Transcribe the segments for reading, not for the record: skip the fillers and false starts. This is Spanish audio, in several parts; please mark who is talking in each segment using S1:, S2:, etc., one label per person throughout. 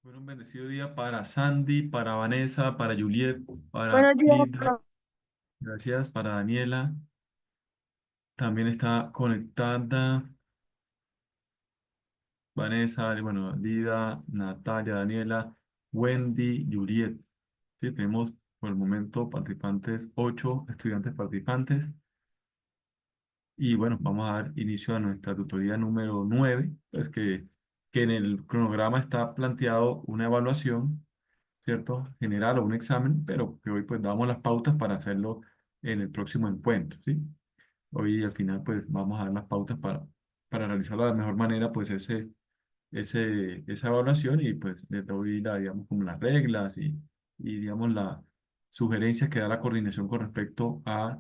S1: Fue un bendecido día para Sandy, para Vanessa, para Juliet, para
S2: Buenos días,
S1: Lida.
S2: profe.
S1: Gracias, para Daniela. También está conectada Vanessa, bueno, Lida, Natalia, Daniela, Wendy, Juliet. Sí, tenemos por el momento participantes, 8 estudiantes participantes. Y bueno, vamos a dar inicio a nuestra tutoría número 9, pues que en el cronograma está planteado una evaluación, ¿cierto? General o un examen, pero que hoy pues damos las pautas para hacerlo en el próximo encuentro, ¿sí? Hoy al final pues vamos a dar las pautas para realizarlo de la mejor manera, pues esa evaluación y pues les doy digamos, como las reglas y digamos, las sugerencias que da la coordinación con respecto a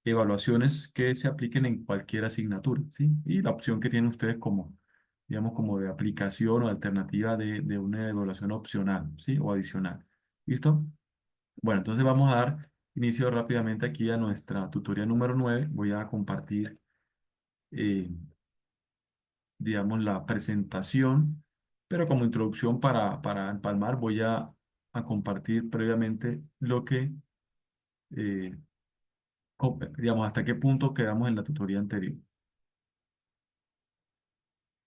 S1: evaluaciones que se apliquen en cualquier asignatura, ¿sí? Y la opción que tienen ustedes como, digamos, como de aplicación o alternativa de una evaluación opcional, ¿sí? O adicional. ¿Listo? Bueno, entonces vamos a dar inicio rápidamente aquí a nuestra tutoría número 9. Voy a compartir, eh, digamos, la presentación, pero como introducción para empalmar voy a compartir previamente lo que, eh, digamos, hasta qué punto quedamos en la tutoría anterior.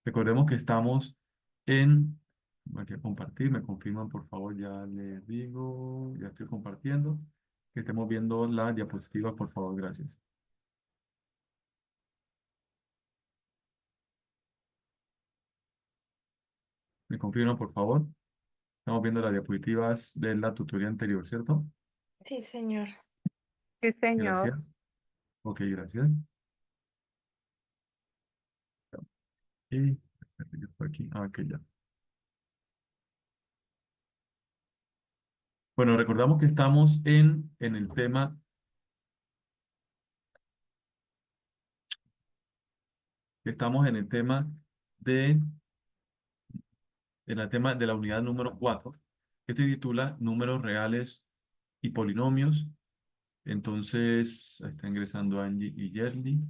S1: Recordemos que estamos en, voy a compartir, me confirman por favor, ya les digo, ya estoy compartiendo, que estemos viendo las diapositivas, por favor, gracias. Me confirman por favor, estamos viendo las diapositivas de la tutoría anterior, ¿cierto?
S2: Sí, señor. Sí, señor.
S1: Gracias. Ok, gracias. Y, por aquí, ok, ya. Bueno, recordamos que estamos en el tema, de, en el tema de la unidad número 4 que se titula Números reales y polinomios. Entonces, ahí está ingresando Angie y Yerly.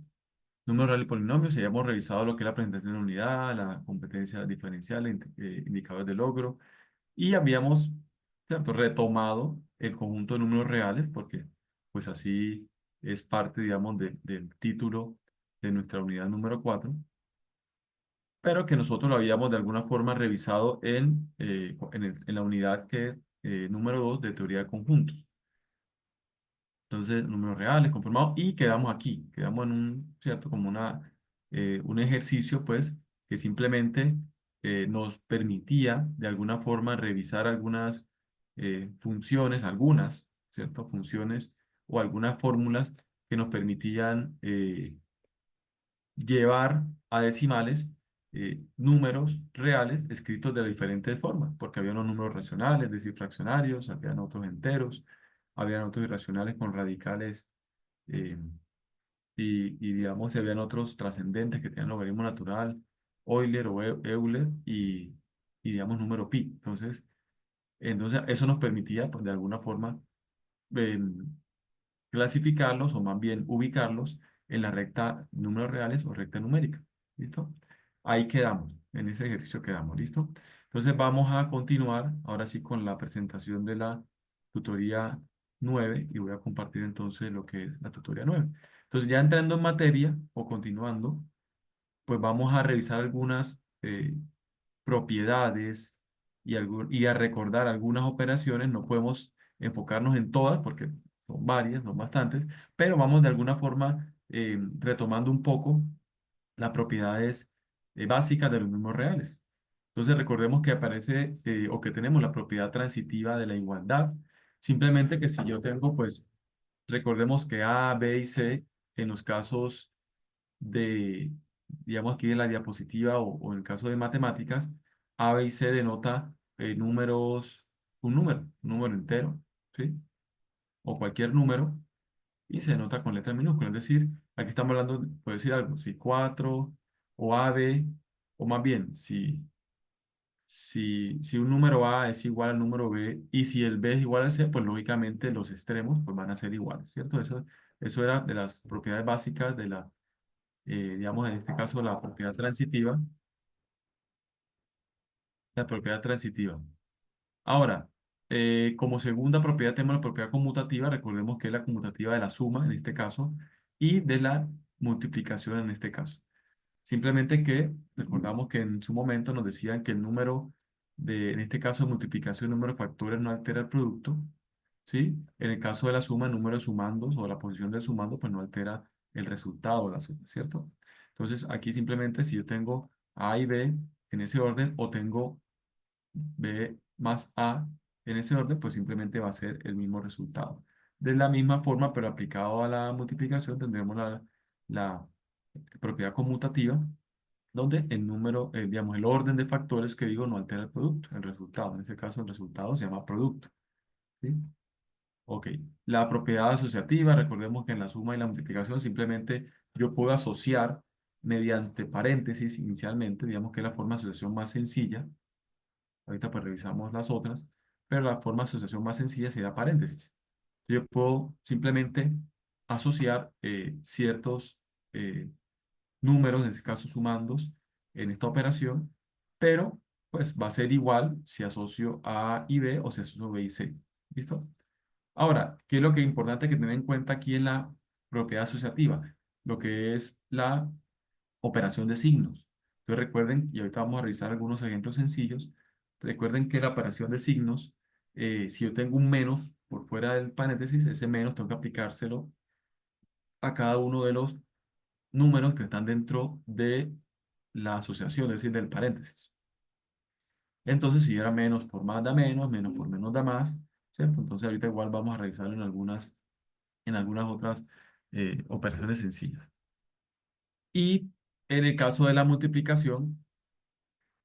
S1: Números reales y polinomios, ya hemos revisado lo que es la presentación de unidad, la competencia diferencial, indicadores de logro, y habíamos, ¿cierto?, retomado el conjunto de números reales, porque pues así es parte, digamos, del título de nuestra unidad número 4, pero que nosotros lo habíamos de alguna forma revisado en la unidad número 2 de teoría de conjuntos. Entonces, números reales, conformados, y quedamos aquí, quedamos en un, ¿cierto? Como un ejercicio, pues, que simplemente nos permitía, de alguna forma, revisar algunas funciones, algunas, ¿cierto? Funciones o algunas fórmulas que nos permitían llevar a decimales números reales escritos de diferentes formas, porque había unos números racionales, es decir, fraccionarios, habían otros enteros, habían otros irracionales con radicales eh, digamos, habían otros trascendentes que tenían logaritmo natural, Euler o Euler digamos, número pi. Entonces eso nos permitía, pues, de alguna forma, em, clasificarlos o más bien ubicarlos en la recta números reales o recta numérica. ¿Listo? Ahí quedamos, en ese ejercicio quedamos, ¿listo? Entonces vamos a continuar ahora sí con la presentación de la tutoría 9 y voy a compartir entonces lo que es la tutoría 9. Entonces ya entrando en materia o continuando, pues vamos a revisar algunas propiedades y a recordar algunas operaciones. No podemos enfocarnos en todas porque son varias, son bastantes, pero vamos de alguna forma retomando un poco las propiedades básicas de los números reales. Entonces recordemos que aparece o que tenemos la propiedad transitiva de la igualdad. Simplemente que si yo tengo, pues recordemos que A, B y C en los casos de, digamos aquí de la diapositiva o en el caso de matemáticas, A, B y C denota un número entero, ¿sí? O cualquier número, y se denota con letra minúscula. Es decir, aquí estamos hablando, puede decir algo, si 4 o AB, o más bien, si un número A es igual al número B, y si el B es igual al C, pues lógicamente los extremos pues, van a ser iguales, ¿cierto? Eso era de las propiedades básicas de digamos, en este caso, la propiedad transitiva. La propiedad transitiva. Ahora, como segunda propiedad tenemos la propiedad conmutativa. Recordemos que es la conmutativa de la suma en este caso y de la multiplicación en este caso. Simplemente que recordamos que en su momento nos decían que el número en este caso de multiplicación, el número de factores no altera el producto, ¿sí? En el caso de la suma, el número de sumandos o la posición del sumando, pues no altera el resultado de la suma, ¿cierto? Entonces, aquí simplemente si yo tengo A y B en ese orden o tengo B más A en ese orden, pues simplemente va a ser el mismo resultado. De la misma forma, pero aplicado a la multiplicación, tendremos la propiedad conmutativa, donde el número, digamos, el orden de factores que digo no altera el producto, el resultado. En este caso, el resultado se llama producto. ¿Sí? Ok. La propiedad asociativa, recordemos que en la suma y la multiplicación simplemente yo puedo asociar mediante paréntesis inicialmente, digamos que es la forma de asociación más sencilla. Ahorita pues revisamos las otras, pero la forma de asociación más sencilla sería paréntesis. Yo puedo simplemente asociar ciertos números, en este caso sumandos, en esta operación, pero pues va a ser igual si asocio A y B o si asocio B y C. ¿Listo? Ahora, ¿qué es lo que es importante que tener en cuenta aquí en la propiedad asociativa? Lo que es la operación de signos. Entonces recuerden, y ahorita vamos a revisar algunos ejemplos sencillos, recuerden que la operación de signos, si yo tengo un menos por fuera del paréntesis, ese menos tengo que aplicárselo a cada uno de los números que están dentro de la asociación, es decir, del paréntesis. Entonces, si era menos por más da menos, menos por menos da más, ¿cierto? Entonces, ahorita igual vamos a revisarlo en algunas otras operaciones sencillas. Y en el caso de la multiplicación,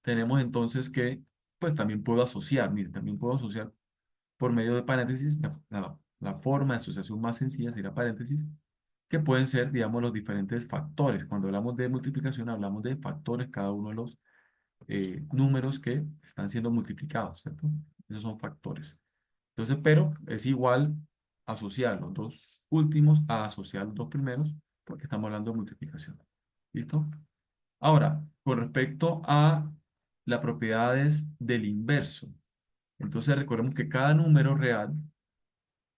S1: tenemos entonces que, pues también puedo asociar, mire, también puedo asociar por medio de paréntesis, la forma de asociación más sencilla sería paréntesis, que pueden ser, digamos, los diferentes factores. Cuando hablamos de multiplicación, hablamos de factores, cada uno de los números que están siendo multiplicados, ¿cierto? Esos son factores. Entonces, pero es igual asociar los dos últimos a asociar los dos primeros, porque estamos hablando de multiplicación. ¿Listo? Ahora, con respecto a las propiedades del inverso. Entonces, recordemos que cada número real,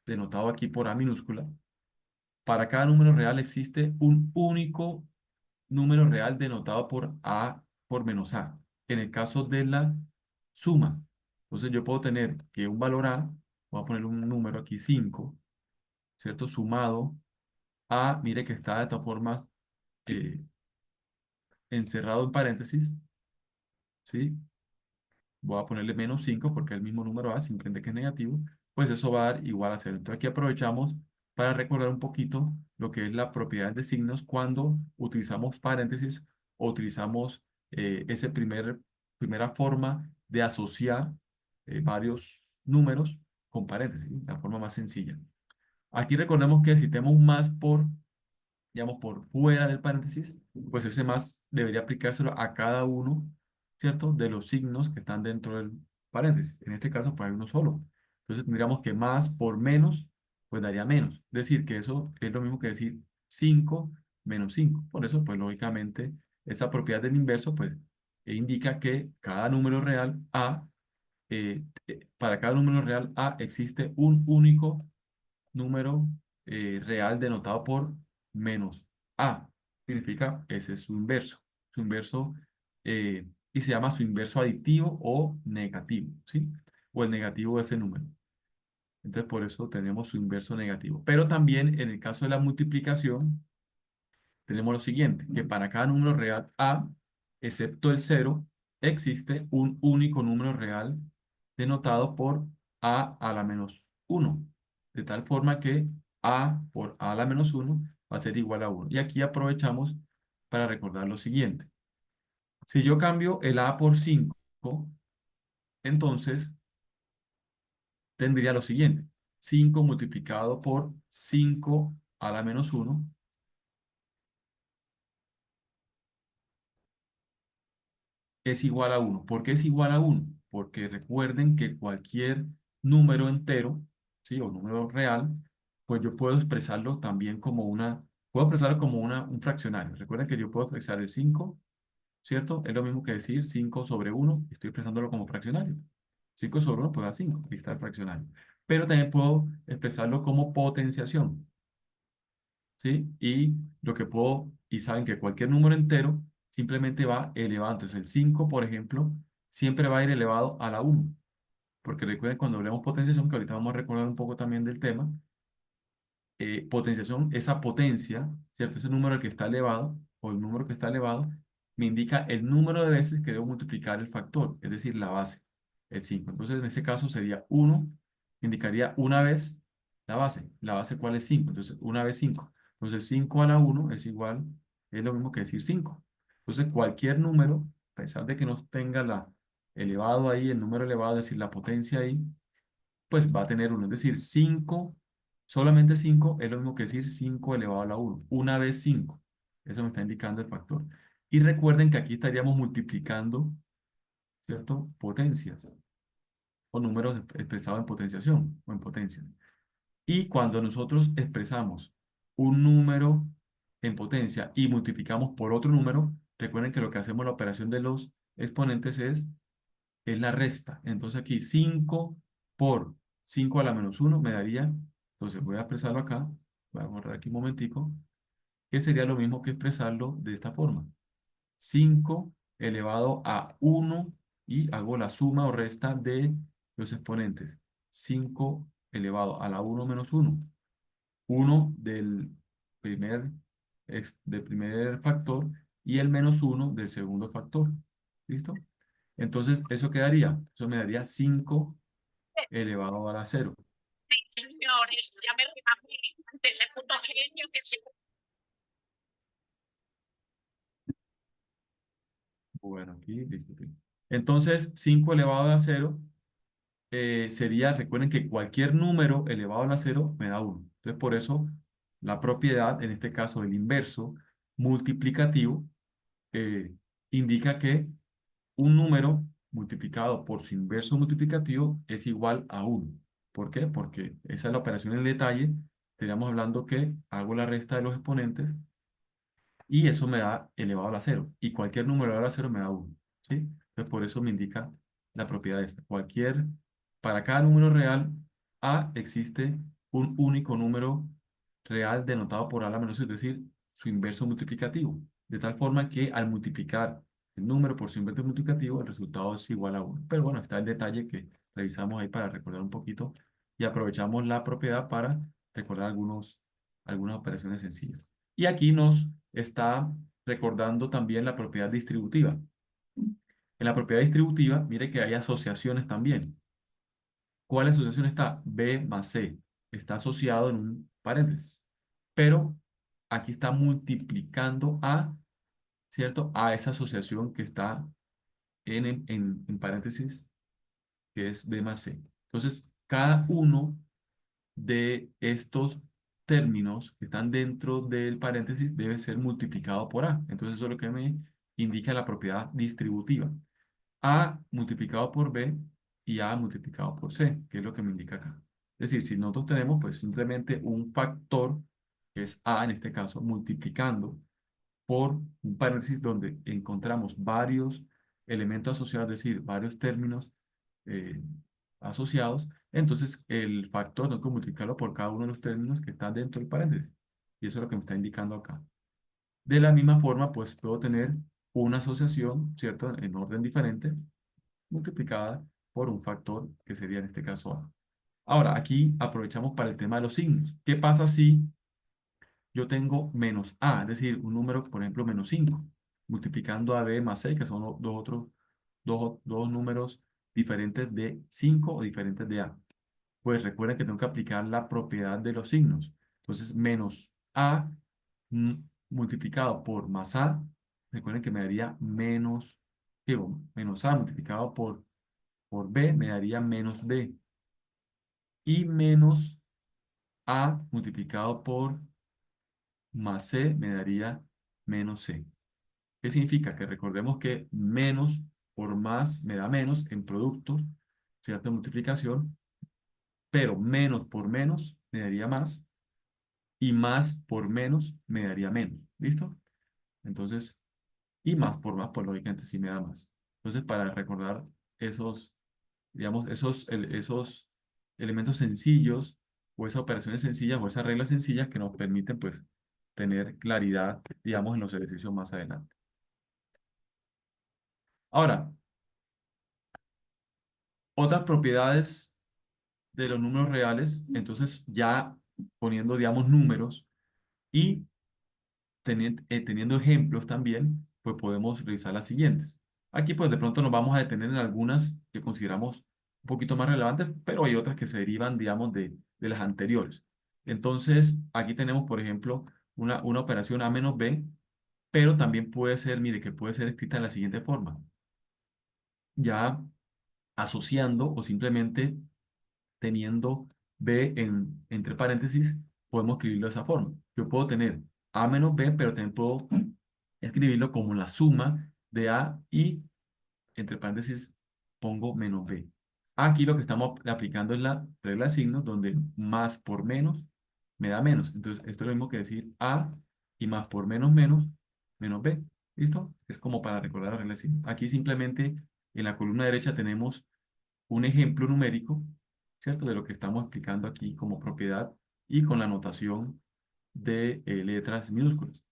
S1: denotado aquí por A minúscula, para cada número real existe un único número real denotado por A por menos A. En el caso de la suma, entonces yo puedo tener que un valor A, voy a poner un número aquí 5, ¿cierto? Sumado a, mire que está de todas formas eh, encerrado en paréntesis, ¿sí? Voy a ponerle menos 5 porque es el mismo número A, simplemente que es negativo, pues eso va a dar igual a 0. Entonces aquí aprovechamos para recordar un poquito lo que es la propiedad de signos cuando utilizamos paréntesis o utilizamos esa primera forma de asociar varios números con paréntesis, ¿sí? La forma más sencilla. Aquí recordemos que si tenemos un más por digamos, por fuera del paréntesis, pues ese más debería aplicárselo a cada uno, ¿cierto? De los signos que están dentro del paréntesis. En este caso, pues hay uno solo. Entonces tendríamos que más por menos, pues daría menos. Es decir, que eso es lo mismo que decir 5 menos 5. Por eso, pues lógicamente, esa propiedad del inverso, pues indica que cada número real A, para cada número real A existe un único número real denotado por menos A. Significa ese es su inverso. Su inverso, y se llama su inverso aditivo o negativo, ¿sí? O el negativo de ese número. Entonces, por eso tenemos su inverso negativo. Pero también en el caso de la multiplicación, tenemos lo siguiente, que para cada número real A, excepto el cero, existe un único número real denotado por A a la menos uno, de tal forma que A por A a la menos uno va a ser igual a uno. Y aquí aprovechamos para recordar lo siguiente. Si yo cambio el A por 5, entonces tendría lo siguiente. 5 multiplicado por 5 a la menos uno es igual a uno. ¿Por qué es igual a uno? Porque recuerden que cualquier número entero, ¿sí? O número real, pues yo puedo expresarlo también como puedo expresarlo como un fraccionario. Recuerden que yo puedo expresar el 5, ¿cierto? Es lo mismo que decir 5 sobre uno. Estoy expresándolo como fraccionario. 5 sobre 1 puede dar 5, aquí está el fraccionario. Pero también puedo expresarlo como potenciación, ¿sí? Y lo que puedo, y saben que cualquier número entero simplemente va elevado. Entonces el 5 por ejemplo, siempre va a ir elevado a la uno. Porque recuerden cuando hablemos potenciación, que ahorita vamos a recordar un poco también del tema, potenciación, esa potencia, ¿cierto? Ese número al que está elevado, o el número que está elevado, me indica el número de veces que debo multiplicar el factor, es decir, la base, el 5. Entonces, en ese caso sería uno, indicaría una vez la base. ¿La base cuál es 5? Entonces, una vez 5. Entonces, 5 a la uno es igual, es lo mismo que decir 5. Entonces, cualquier número, a pesar de que no tenga la elevado ahí, el número elevado, es decir, la potencia ahí, pues va a tener uno. Es decir, 5 solamente 5 es lo mismo que decir 5 elevado a la uno. Una vez 5. Eso me está indicando el factor. Y recuerden que aquí estaríamos multiplicando, ¿cierto? Potencias o números expresados en potenciación o en potencia. Y cuando nosotros expresamos un número en potencia y multiplicamos por otro número, recuerden que lo que hacemos en la operación de los exponentes es la resta. Entonces aquí 5 por 5 a la menos uno me daría, entonces voy a expresarlo acá, voy a borrar aquí un momentico, que sería lo mismo que expresarlo de esta forma. 5 elevado a uno y hago la suma o resta de los exponentes. 5 elevado a la uno menos uno. Uno primer, del primer factor y el menos uno del segundo factor. ¿Listo? Entonces, ¿eso quedaría? Eso me daría 5 elevado a la cero.
S2: Sí, señores, ya me remamé ante ese puto genio que se...
S1: Bueno, aquí, listo. Ok. Entonces, 5 elevado a la cero sería, recuerden que cualquier número elevado a la cero me da uno. Entonces, por eso, la propiedad, en este caso el inverso multiplicativo, eh, indica que un número multiplicado por su inverso multiplicativo es igual a uno. ¿Por qué? Porque esa es la operación en detalle. Estaríamos hablando que hago la resta de los exponentes y eso me da elevado a la cero. Y cualquier número elevado a la cero me da uno. ¿Sí? Entonces, por eso me indica la propiedad esta. Para cada número real, A existe un único número real denotado por A a la menos, es decir, su inverso multiplicativo. De tal forma que al multiplicar el número por su inverso multiplicativo, el resultado es igual a uno. Pero bueno, está el detalle que revisamos ahí para recordar un poquito y aprovechamos la propiedad para recordar algunas operaciones sencillas. Y aquí nos está recordando también la propiedad distributiva. En la propiedad distributiva, mire que hay asociaciones también. ¿Cuál asociación está? B más C. Está asociado en un paréntesis. Pero aquí está multiplicando a, ¿cierto? A esa asociación que está en paréntesis, que es B más C. Entonces, cada uno de estos términos que están dentro del paréntesis debe ser multiplicado por A. Entonces eso es lo que me indica la propiedad distributiva. A multiplicado por B y A multiplicado por C, que es lo que me indica acá. Es decir, si nosotros tenemos pues simplemente un factor, que es A en este caso, multiplicando por un paréntesis donde encontramos varios elementos asociados, es decir, varios términos eh, asociados, entonces el factor tengo que multiplicarlo por cada uno de los términos que están dentro del paréntesis. Y eso es lo que me está indicando acá. De la misma forma, pues puedo tener una asociación, ¿cierto? En orden diferente, multiplicada por un factor que sería en este caso A. Ahora, aquí aprovechamos para el tema de los signos. ¿Qué pasa si yo tengo menos A, es decir, un número, por ejemplo, menos 5 multiplicando a B más 6 que son dos números diferentes de 5 o diferentes de A? Pues recuerden que tengo que aplicar la propiedad de los signos. Entonces, menos A mm, multiplicado por más A, recuerden que me daría digo, menos A multiplicado por B me daría menos B. Y menos A multiplicado por más C me daría menos C. ¿Qué significa? Que recordemos que menos por más me da menos en productos, ¿cierto? Multiplicación, pero menos por menos me daría más y más por menos me daría menos. ¿Listo? Entonces, y más por más, pues lógicamente sí me da más. Entonces, para recordar esos, digamos, esos elementos sencillos o esas operaciones sencillas o esas reglas sencillas que nos permiten, pues, tener claridad, digamos, en los ejercicios más adelante. Ahora, otras propiedades de los números reales, entonces ya poniendo, digamos, números y teniendo ejemplos también, pues podemos revisar las siguientes. Aquí pues de pronto nos vamos a detener en algunas que consideramos un poquito más relevantes, pero hay otras que se derivan, digamos, de las anteriores. Entonces, aquí tenemos, por ejemplo, una operación A menos B, pero también puede ser, mire, que puede ser escrita de la siguiente forma. Ya asociando o simplemente teniendo B entre paréntesis, podemos escribirlo de esa forma. Yo puedo tener A menos B, pero también puedo escribirlo como la suma de A y, entre paréntesis, pongo menos B. Aquí lo que estamos aplicando es la regla de signos, donde más por menos me da menos. Entonces, esto es lo mismo que decir A y más por menos menos, menos B. ¿Listo? Es como para recordar la regla de signos. Aquí simplemente en la columna derecha tenemos un ejemplo numérico, ¿cierto? De lo que estamos explicando aquí como propiedad y con la notación de letras minúsculas.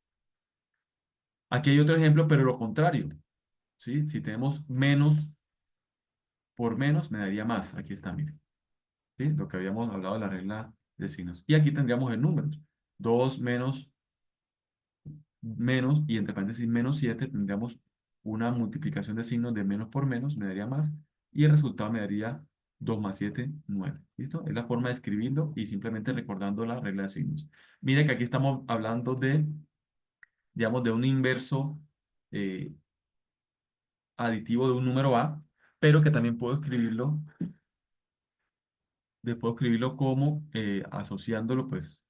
S1: Aquí hay otro ejemplo, pero lo contrario, ¿sí? Si tenemos menos por menos, me daría más. Aquí está, miren, ¿sí? Lo que habíamos hablado de la regla de signos. Y aquí tendríamos el número. 2 menos menos y entre paréntesis menos 7 tendríamos una multiplicación de signos de menos por menos, me daría más, y el resultado me daría 2 más 7 9. ¿Listo? Es la forma de escribirlo y simplemente recordando la regla de signos. Mire que aquí estamos hablando de, digamos, de un inverso eh, aditivo de un número A, pero que también puedo escribirlo como asociándolo, pues,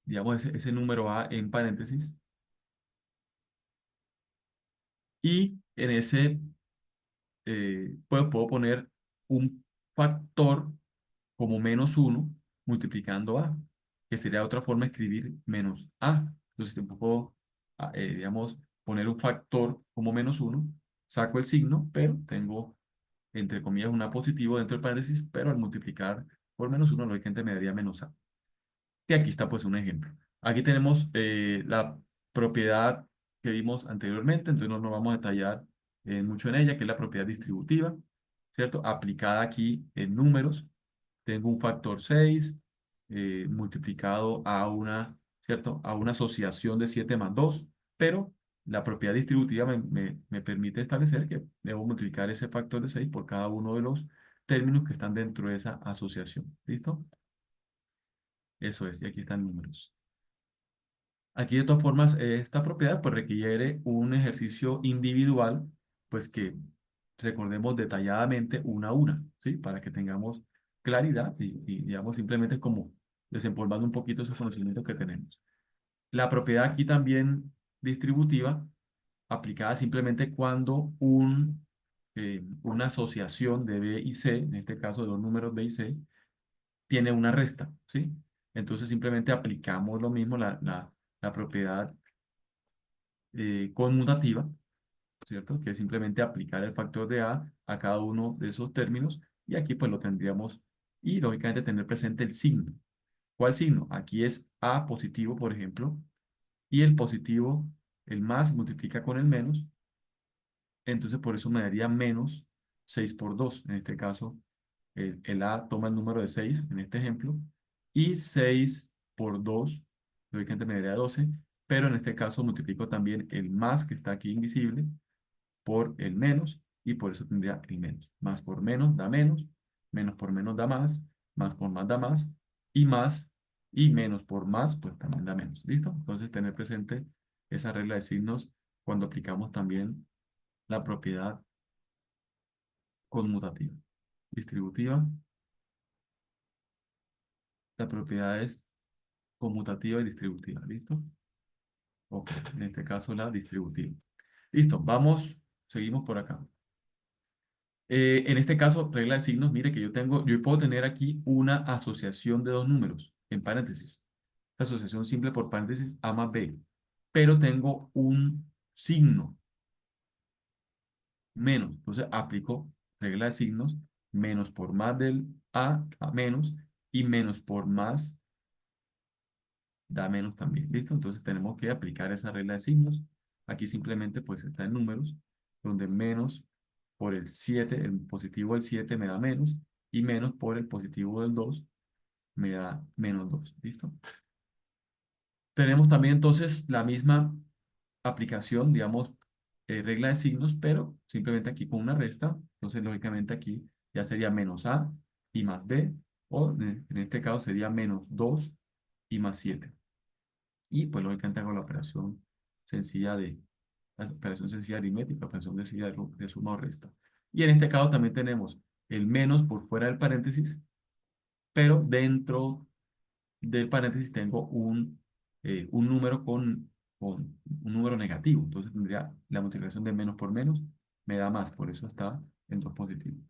S1: digamos, ese número A en paréntesis, y en ese pues puedo poner un factor como menos uno multiplicando a, que sería otra forma de escribir menos a. Entonces, tampoco puedo, digamos, poner un factor como menos uno, saco el signo, pero tengo, entre comillas, una positivo dentro del paréntesis, pero al multiplicar por menos uno, lógicamente me daría menos a. Y aquí está pues un ejemplo. Aquí tenemos la propiedad que vimos anteriormente, entonces no nos vamos a detallar mucho en ella, que es la propiedad distributiva, ¿cierto? Aplicada aquí en números. Tengo un factor 6 multiplicado a una, ¿cierto? A una asociación de 7 más 2, pero la propiedad distributiva me permite establecer que debo multiplicar ese factor de 6 por cada uno de los términos que están dentro de esa asociación. ¿Listo? Eso es, y aquí están números. Aquí de todas formas, esta propiedad pues requiere un ejercicio individual, pues que recordemos detalladamente una a una, ¿sí? Para que tengamos claridad y digamos simplemente es como desempolvando un poquito esos conocimientos que tenemos. La propiedad aquí también distributiva, aplicada simplemente cuando una asociación de B y C, en este caso de dos números B y C, tiene una resta, ¿sí? Entonces simplemente aplicamos lo mismo, la propiedad conmutativa, ¿cierto? Que es simplemente aplicar el factor de a cada uno de esos términos y aquí pues lo tendríamos y lógicamente tener presente el signo. ¿Cuál signo? Aquí es a positivo, por ejemplo, y el positivo, el más multiplica con el menos, entonces por eso me daría menos 6 por 2. En este caso, el A toma el número de 6 en este ejemplo, y 6 por 2, lógicamente me daría 12, pero en este caso multiplico también el más que está aquí invisible por el menos, y por eso tendría el menos. Más por menos por menos da más por más da más, y menos por más, pues también da menos. ¿Listo? Entonces tener presente esa regla de signos cuando aplicamos también la propiedad conmutativa, distributiva, la propiedad es conmutativa y distributiva. ¿Listo? Ok, en este caso la distributiva. Listo, vamos, seguimos por acá. En este caso, regla de signos, mire que yo puedo tener aquí una asociación de dos números, en paréntesis. Asociación simple por paréntesis A más B. Pero tengo un signo menos. Entonces aplico regla de signos menos por más del a menos, y menos por más da menos también. ¿Listo? Entonces tenemos que aplicar esa regla de signos. Aquí simplemente pues está en números, donde menos por el 7 el positivo del 7 me da menos, y menos por el positivo del 2 me da -2. ¿Listo? Tenemos también entonces la misma aplicación, digamos, regla de signos, pero simplemente aquí con una resta. Entonces, lógicamente aquí ya sería menos a y más b, o en este caso sería -2 y más 7. Y pues lógicamente hago la operación sencilla la operación sencilla aritmética, operación sencilla de suma o resta. Y en este caso también tenemos el menos por fuera del paréntesis, pero dentro del paréntesis tengo un número con un número negativo. Entonces tendría la multiplicación de menos por menos, me da más, por eso está en dos positivos.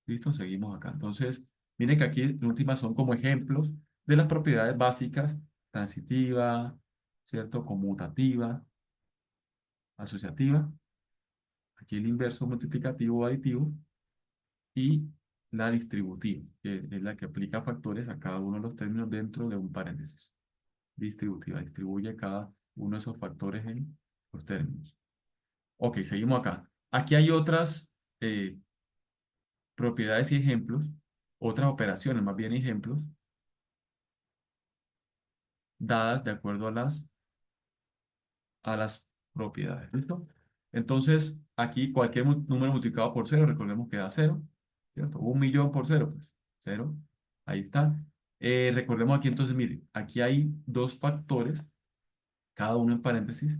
S1: ¿Listo? Seguimos acá. Entonces, miren que aquí en últimas son como ejemplos de las propiedades básicas, transitiva, ¿cierto? Conmutativa, asociativa. Aquí el inverso multiplicativo o aditivo y la distributiva, que es la que aplica factores a cada uno de los términos dentro de un paréntesis. Distributiva, distribuye cada uno de esos factores en los términos. Ok, seguimos acá. Aquí hay otras propiedades y ejemplos, otras operaciones, más bien ejemplos, dadas de acuerdo a las propiedades. ¿Listo? Entonces, aquí cualquier número multiplicado por cero, recordemos que da cero, ¿cierto? 1.000.000 por cero, pues cero, ahí está. Recordemos aquí entonces, mire, aquí hay dos factores, cada uno en paréntesis,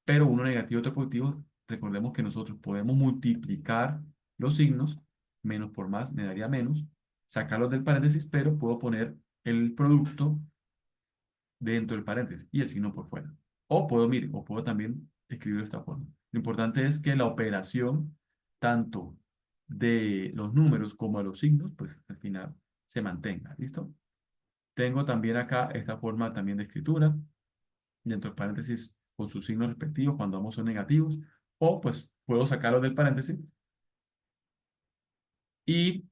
S1: pero uno negativo y otro positivo. Recordemos que nosotros podemos multiplicar los signos, menos por más me daría menos, sacarlos del paréntesis, pero puedo poner el producto dentro del paréntesis y el signo por fuera. O puedo, mire, o puedo también escribirlo de esta forma. Lo importante es que la operación, tanto de los números como de los signos, pues al final se mantenga. ¿Listo? Tengo también acá esta forma también de escritura, dentro del paréntesis con sus signos respectivos cuando ambos son negativos, o pues puedo sacarlos del paréntesis y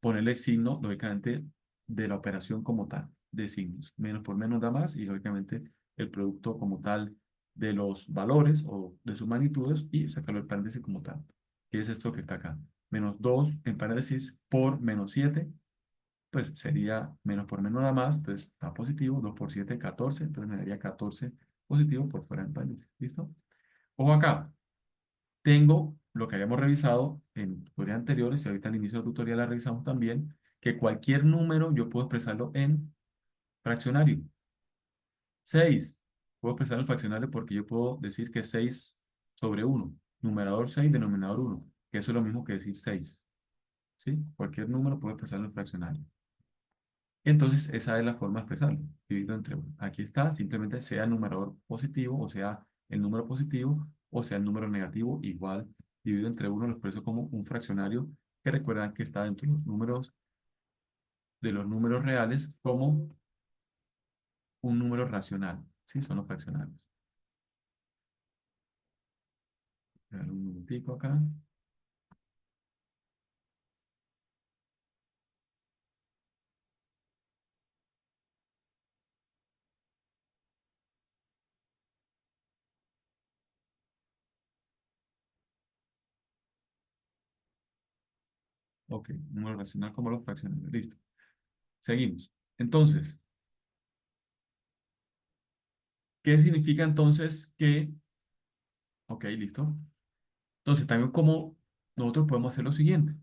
S1: ponerle signo, lógicamente, de la operación como tal, de signos. Menos por menos da más y, lógicamente, el producto como tal de los valores o de sus magnitudes y sacarlo del paréntesis como tal. ¿Qué es esto que está acá? -2 en paréntesis por -7, pues sería menos por menos da más, entonces está positivo, 2 por 7, 14, entonces me daría 14 positivo por fuera del paréntesis. ¿Listo? Ojo acá, tengo lo que habíamos revisado en tutoriales anteriores y ahorita al inicio del tutorial la revisamos también, que cualquier número yo puedo expresarlo en fraccionario. 6, puedo expresarlo en fraccionario porque yo puedo decir que 6 sobre 1, numerador 6, denominador 1, que eso es lo mismo que decir 6. ¿Sí? Cualquier número puedo expresarlo en fraccionario. Entonces, esa es la forma de expresarlo, dividido entre 1. Aquí está, simplemente sea el numerador positivo, o sea, el número positivo, o sea, el número negativo, igual, dividido entre 1, lo expreso como un fraccionario, que recuerdan que está dentro de los números reales como un número racional. ¿Sí? Son los fraccionarios. Voy a dar un minutico acá. Ok, número racional como los fraccionarios. Listo. Seguimos. Entonces, ¿qué significa entonces que... Ok, listo. Entonces, también como nosotros podemos hacer lo siguiente.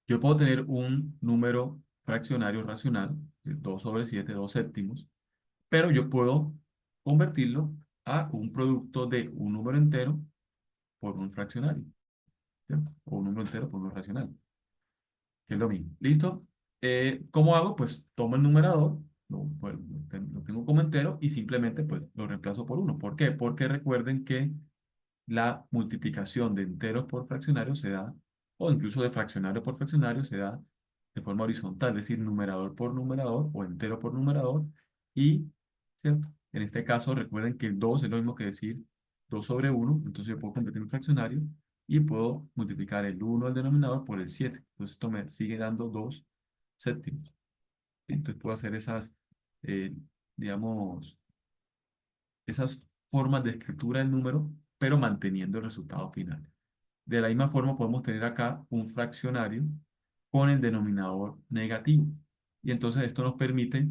S1: Yo puedo tener un número fraccionario racional, de 2 sobre 7, 2 séptimos, pero yo puedo convertirlo a un producto de un número entero por un fraccionario, ¿cierto? O un número entero por un racional, que es lo mismo. ¿Listo? ¿Cómo hago? Pues tomo el numerador, pues, lo tengo como entero y simplemente pues lo reemplazo por uno. ¿Por qué? Porque recuerden que la multiplicación de enteros por fraccionarios se da, o incluso de fraccionario por fraccionario se da de forma horizontal, es decir, numerador por numerador o entero por numerador. Y, ¿cierto? En este caso, recuerden que el 2 es lo mismo que decir 2 sobre 1, entonces yo puedo convertir en fraccionario y puedo multiplicar el 1 del denominador por el 7. Entonces esto me sigue dando 2 séptimos. Entonces puedo hacer esas, eh, digamos, esas formas de escritura del número, pero manteniendo el resultado final. De la misma forma podemos tener acá un fraccionario con el denominador negativo. Y entonces esto nos permite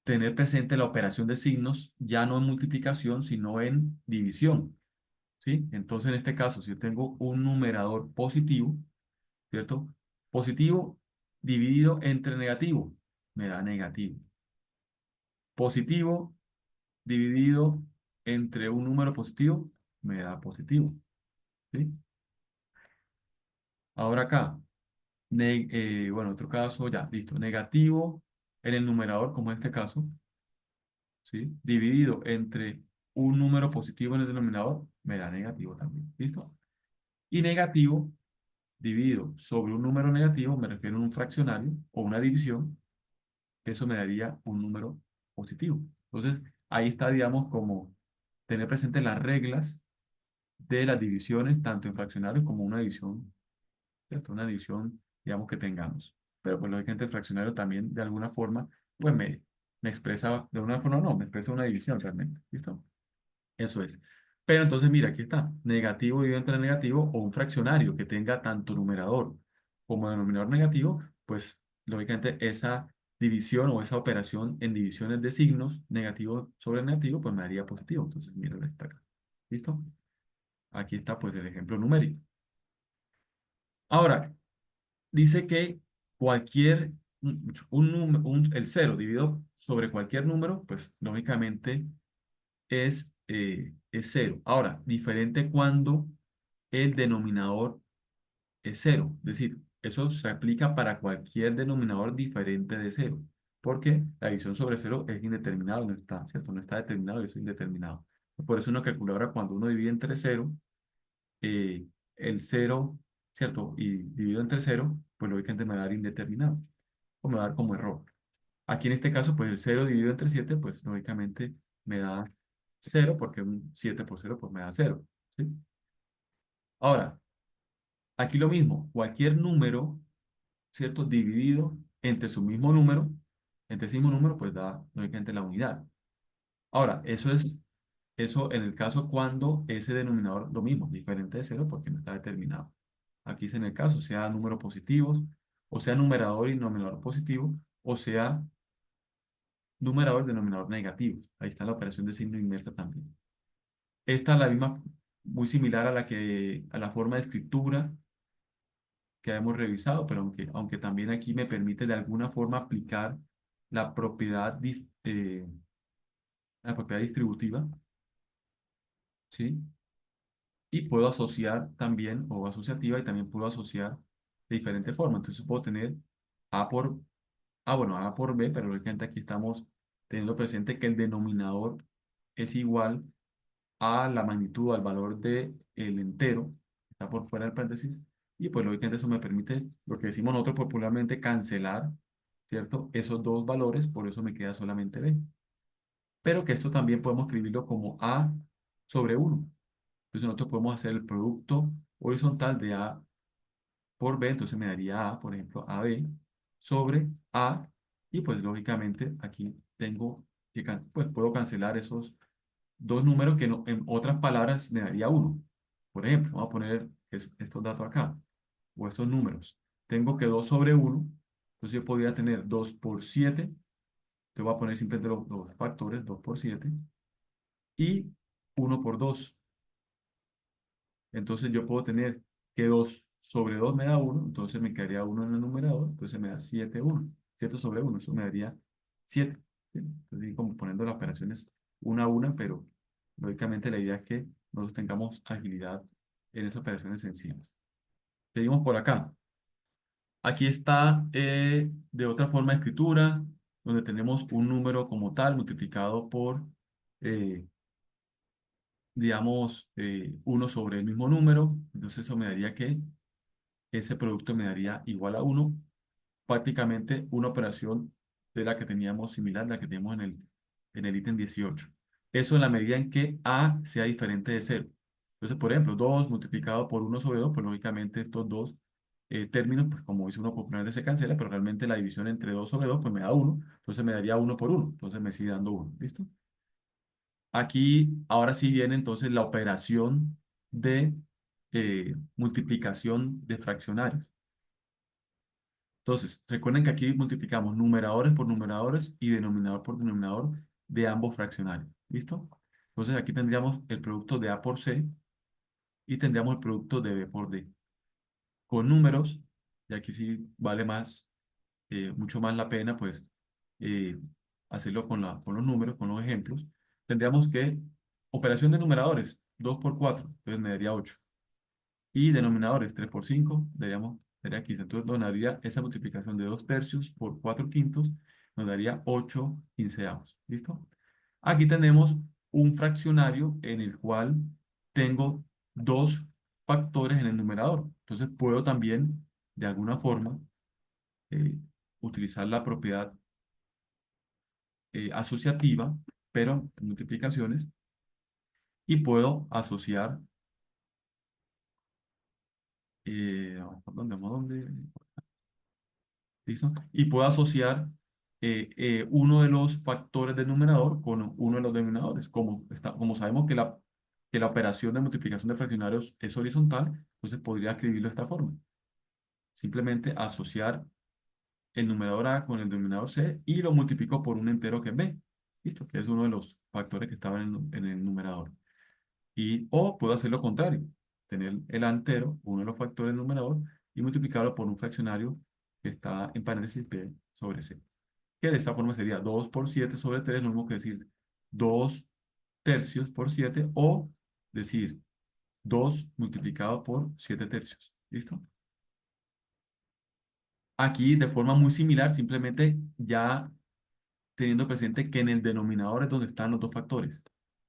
S1: tener presente la operación de signos ya no en multiplicación, sino en división, ¿sí? Entonces, en este caso, si yo tengo un numerador positivo, ¿cierto? Positivo dividido entre negativo, me da negativo. Positivo dividido entre un número positivo, me da positivo, ¿sí? Ahora acá, bueno, otro caso, ya, listo. Negativo en el numerador, como en este caso, ¿sí? Dividido entre un número positivo en el denominador, me da negativo también. ¿Listo? Y negativo dividido sobre un número negativo, me refiero a un fraccionario o una división, eso me daría un número positivo. Entonces, ahí está, digamos, como tener presente las reglas de las divisiones, tanto en fraccionarios como una división, ¿cierto? Una división, digamos, que tengamos. Pero, pues, lógicamente, el fraccionario también, de alguna forma, pues, me expresa, de una forma no, me expresa una división realmente. ¿Listo? Eso es. Pero entonces, mira, aquí está. Negativo dividido entre negativo o un fraccionario que tenga tanto numerador como denominador negativo, pues lógicamente esa división o esa operación en divisiones de signos, negativo sobre negativo, pues me daría positivo. Entonces, mira, está acá. ¿Listo? Aquí está pues el ejemplo numérico. Ahora, dice que cualquier, el cero dividido sobre cualquier número, pues lógicamente es cero. Ahora, diferente cuando el denominador es cero. Es decir, eso se aplica para cualquier denominador diferente de cero, porque la división sobre cero es indeterminado, no está, ¿cierto? No está determinado y es indeterminado. Por eso una calculadora, cuando uno divide entre cero, el cero, ¿cierto? Y dividido entre cero, pues lógicamente me va a dar indeterminado, o me va a dar como error. Aquí en este caso, pues el cero dividido entre 7 pues lógicamente me da cero, porque un 7 por cero pues me da cero, ¿sí? Ahora, aquí lo mismo, cualquier número, ¿cierto? Dividido entre su mismo número, entre ese mismo número, pues da lógicamente la unidad. Ahora, eso en el caso cuando ese denominador, lo mismo, diferente de cero porque no está determinado. Aquí es en el caso, sea números positivos, o sea numerador y denominador positivo, o sea numerador, denominador negativo. Ahí está la operación de signo inversa también. Esta es la misma, muy similar a la forma de escritura que hemos revisado, pero aunque también aquí me permite de alguna forma aplicar la propiedad, la propiedad distributiva, ¿sí? Y puedo asociar también, o asociativa, y también puedo asociar de diferentes formas. Entonces puedo tener A por, bueno, A por B, pero lógicamente aquí estamos teniendo presente que el denominador es igual a la magnitud, al valor del entero, está por fuera del paréntesis, y pues lógicamente eso me permite, lo que decimos nosotros popularmente, cancelar, ¿cierto? Esos dos valores, por eso me queda solamente B. Pero que esto también podemos escribirlo como A sobre 1. Entonces nosotros podemos hacer el producto horizontal de A por B, entonces me daría A, por ejemplo, AB sobre A, y pues lógicamente aquí tengo que, pues puedo cancelar esos dos números que en otras palabras me daría uno. Por ejemplo, vamos a poner estos datos acá, o estos números. Tengo que 2 sobre 1, entonces yo podría tener 2 por 7, te voy a poner simplemente los factores, 2 por 7, y 1 por 2. Entonces yo puedo tener que 2 sobre 2 me da 1, entonces me quedaría 1 en el numerador, entonces me da 7 1. 7 sobre 1, eso me daría 7. ¿Sí? Entonces, como poniendo las operaciones una a una, pero lógicamente la idea es que nosotros tengamos agilidad en esas operaciones sencillas. Seguimos por acá. Aquí está de otra forma de escritura, donde tenemos un número como tal multiplicado por, eh, digamos, 1 sobre el mismo número. Entonces eso me daría que ese producto me daría igual a 1, prácticamente una operación de la que teníamos similar, la que teníamos en el ítem 18. Eso en la medida en que A sea diferente de cero. Entonces, por ejemplo, 2 multiplicado por 1/2, pues lógicamente estos dos términos, pues como dice uno popularmente se cancela, pero realmente la división entre 2/2 pues me da 1, entonces me daría 1 por 1, entonces me sigue dando 1, ¿listo? Aquí, ahora sí viene entonces la operación de multiplicación de fraccionarios. Entonces, recuerden que aquí multiplicamos numeradores por numeradores y denominador por denominador de ambos fraccionarios. ¿Listo? Entonces, aquí tendríamos el producto de A por C y tendríamos el producto de B por D. Con números, y aquí sí vale más, mucho más la pena, pues, eh, hacerlo con los números, con los ejemplos. Tendríamos que, operación de numeradores, 2 por 4, entonces me daría 8. Y denominadores, 3 por 5, daría 15. Entonces nos daría esa multiplicación de 2 tercios por 4 quintos, nos daría 8 quinceavos. ¿Listo? Aquí tenemos un fraccionario en el cual tengo dos factores en el numerador. Entonces puedo también, de alguna forma, eh, utilizar la propiedad asociativa, pero en multiplicaciones, y puedo asociar, ¿dónde? ¿Listo? Y puedo asociar uno de los factores del numerador con uno de los denominadores. Como sabemos que la operación de multiplicación de fraccionarios es horizontal, entonces podría escribirlo de esta forma. Simplemente asociar el numerador A con el denominador C y lo multiplico por un entero que es B. ¿Listo? Que es uno de los factores que estaban en el numerador. O puedo hacer lo contrario, tener el A entero, uno de los factores del numerador, y multiplicarlo por un fraccionario que está en paréntesis B sobre C. Que de esta forma sería 2 por 7 sobre 3, lo mismo que decir 2 tercios por 7, o decir 2 multiplicado por 7 tercios. ¿Listo? Aquí, de forma muy similar, simplemente ya teniendo presente que en el denominador es donde están los dos factores.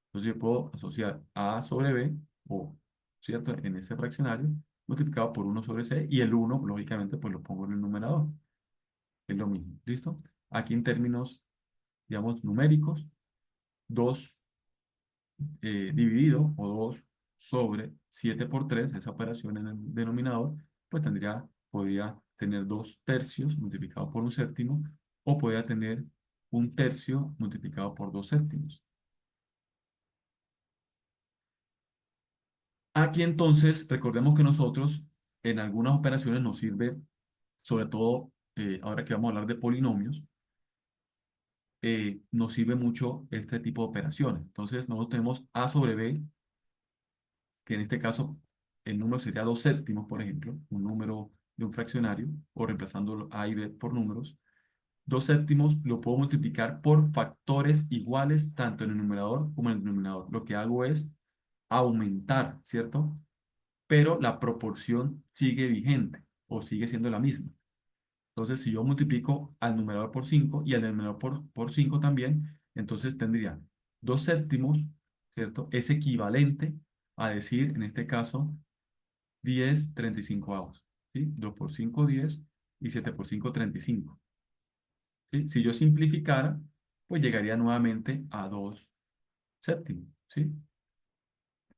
S1: Entonces yo puedo asociar A sobre B, o, ¿cierto? En ese fraccionario, multiplicado por 1 sobre C, y el 1, lógicamente, pues lo pongo en el numerador. Es lo mismo. ¿Listo? Aquí en términos, digamos, numéricos, 2 dividido, o 2 sobre 7 por 3, esa operación en el denominador, pues podría tener 2 tercios multiplicado por un séptimo, o podría tener un tercio multiplicado por 2 séptimos. Aquí entonces, recordemos que nosotros en algunas operaciones nos sirve, sobre todo ahora que vamos a hablar de polinomios, nos sirve mucho este tipo de operaciones. Entonces nosotros tenemos A sobre B, que en este caso el número sería 2 séptimos, por ejemplo, un número de un fraccionario, o reemplazando A y B por números. 2 séptimos lo puedo multiplicar por factores iguales tanto en el numerador como en el denominador. Lo que hago es aumentar, ¿cierto? Pero la proporción sigue vigente o sigue siendo la misma. Entonces, si yo multiplico al numerador por 5 y al denominador por 5 también, entonces tendría 2 séptimos, ¿cierto? Es equivalente a decir, en este caso, 10/35. ¿Sí? 2 por 5, 10, y 7 por 5, 35. ¿Sí? Si yo simplificara, pues llegaría nuevamente a 2 séptimos. ¿Sí?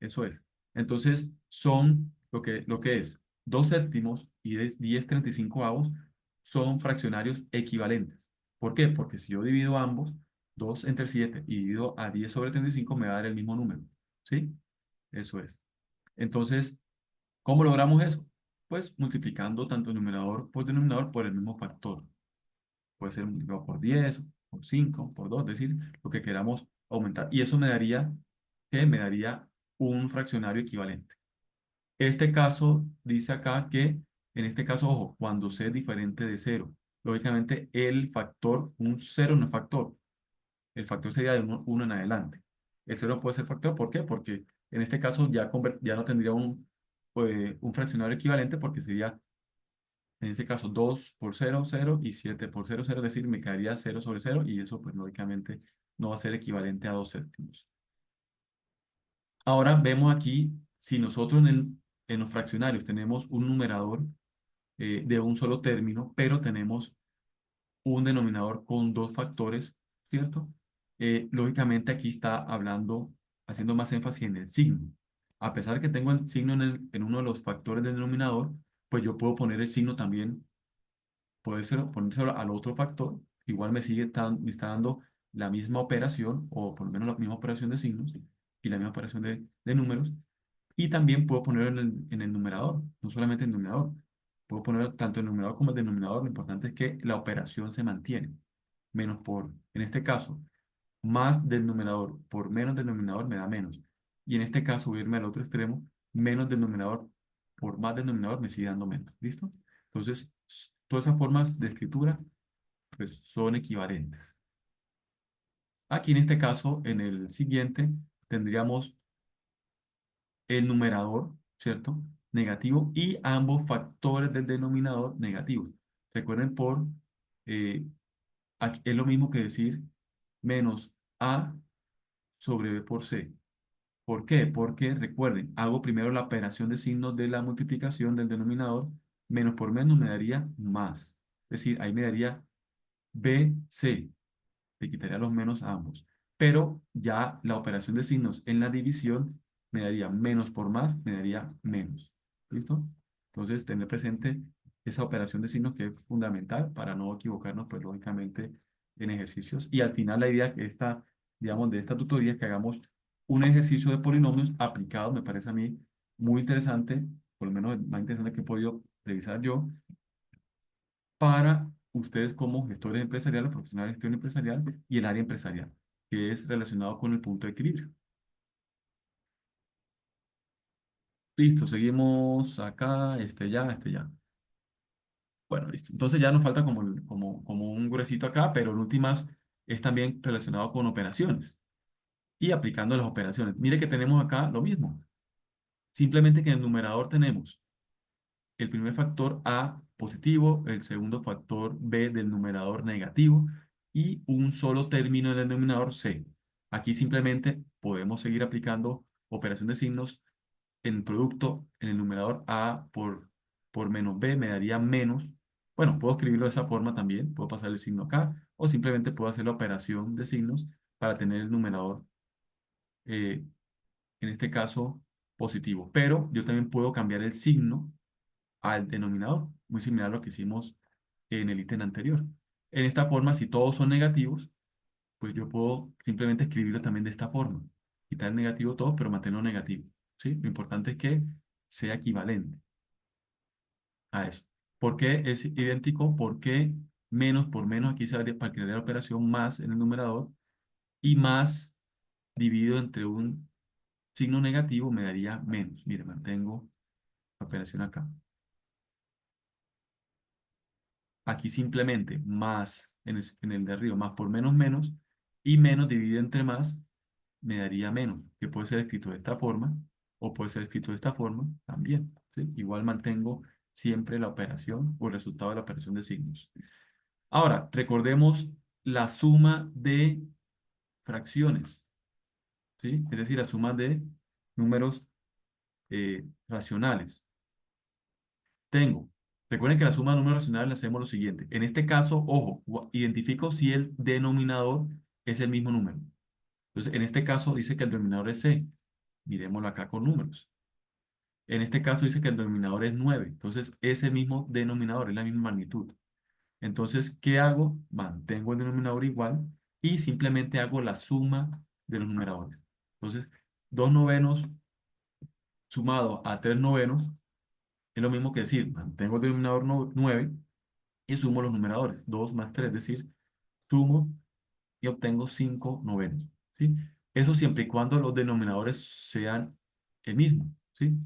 S1: Eso es. Entonces, son lo que es 2 séptimos y 10/35 son fraccionarios equivalentes. ¿Por qué? Porque si yo divido ambos, 2 entre 7 y divido a 10 sobre 35, me va a dar el mismo número. ¿Sí? Eso es. Entonces, ¿cómo logramos eso? Pues multiplicando tanto numerador por denominador por el mismo factor. Puede ser multiplicado por 10, por 5, por 2, es decir, lo que queramos aumentar. Y eso me daría un fraccionario equivalente. Este caso dice acá que, en este caso, ojo, cuando c es diferente de cero, lógicamente el factor, un cero no es factor, el factor sería de uno en adelante. El cero puede ser factor, ¿por qué? Porque en este caso ya no tendría un fraccionario equivalente, porque sería, en este caso, 2 por 0 0, y 7 por 0 0, es decir, me quedaría 0 sobre 0, y eso, pues, lógicamente, no va a ser equivalente a 2 séptimos. Ahora vemos aquí, si nosotros en los fraccionarios tenemos un numerador de un solo término, pero tenemos un denominador con dos factores, ¿cierto? lógicamente aquí está hablando, haciendo más énfasis en el signo. A pesar de que tengo el signo en uno de los factores del denominador, pues yo puedo poner el signo también, puede ser ponérselo al otro factor, igual me está dando la misma operación, o por lo menos la misma operación de signos y la misma operación de números, y también puedo ponerlo en el numerador, no solamente en el numerador. Puedo poner tanto el numerador como el denominador. Lo importante es que la operación se mantiene. Menos por, en este caso, más del numerador por menos del denominador me da menos. Y en este caso, voy a irme al otro extremo, menos del numerador por más del denominador me sigue dando menos. ¿Listo? Entonces, todas esas formas de escritura, pues, son equivalentes. Aquí en este caso, en el siguiente, tendríamos el numerador, ¿cierto? Negativo y ambos factores del denominador negativos. Recuerden eh, aquí es lo mismo que decir menos A sobre B por C. ¿Por qué? Porque recuerden, hago primero la operación de signos de la multiplicación del denominador, menos por menos me daría más. Es decir, ahí me daría BC, le quitaría los menos a ambos. Pero ya la operación de signos en la división me daría menos por más, me daría menos. ¿Listo? Entonces, tener presente esa operación de signos que es fundamental para no equivocarnos, pues lógicamente, en ejercicios. Y al final la idea que esta, digamos, de esta tutoría es que hagamos un ejercicio de polinomios aplicados, me parece a mí muy interesante, por lo menos el más interesante que he podido revisar yo, para ustedes como gestores empresariales, profesionales de gestión empresarial y el área empresarial, que es relacionado con el punto de equilibrio. Listo, seguimos acá, este ya. Bueno, listo. Entonces ya nos falta como un gruesito acá, pero en últimas es también relacionado con operaciones y aplicando las operaciones. Mire que tenemos acá lo mismo. Simplemente que en el numerador tenemos el primer factor A positivo, el segundo factor B del numerador negativo y un solo término en el denominador C. Aquí simplemente podemos seguir aplicando operación de signos en producto en el numerador A por menos B me daría menos. Bueno, puedo escribirlo de esa forma también, puedo pasar el signo acá o simplemente puedo hacer la operación de signos para tener el numerador, eh, en este caso, positivo. Pero yo también puedo cambiar el signo al denominador, muy similar a lo que hicimos en el ítem anterior. En esta forma, si todos son negativos, pues yo puedo simplemente escribirlo también de esta forma. Quitar el negativo todos, pero mantenerlo negativo. ¿Sí? Lo importante es que sea equivalente a eso. ¿Por qué es idéntico? Porque menos por menos aquí se haría para crear la operación más en el numerador y más dividido entre un signo negativo me daría menos. Mire, mantengo la operación acá. Aquí simplemente más en el de arriba, más por menos menos, y menos dividido entre más me daría menos, que puede ser escrito de esta forma o puede ser escrito de esta forma también. ¿Sí? Igual mantengo siempre la operación o el resultado de la operación de signos. Ahora, recordemos la suma de fracciones, ¿sí? Es decir, la suma de números racionales. Tengo. Recuerden que la suma de números racionales la hacemos lo siguiente. En este caso, ojo, identifico si el denominador es el mismo número. Entonces, en este caso dice que el denominador es C. Miremoslo acá con números. En este caso dice que el denominador es 9. Entonces, es el mismo denominador, es la misma magnitud. Entonces, ¿qué hago? Mantengo el denominador igual y simplemente hago la suma de los numeradores. Entonces, 2 novenos sumado a 3 novenos es lo mismo que decir, mantengo el denominador 9 y sumo los numeradores. 2 más 3, es decir, sumo y obtengo 5 novenos. ¿Sí? Eso siempre y cuando los denominadores sean el mismo. ¿Sí?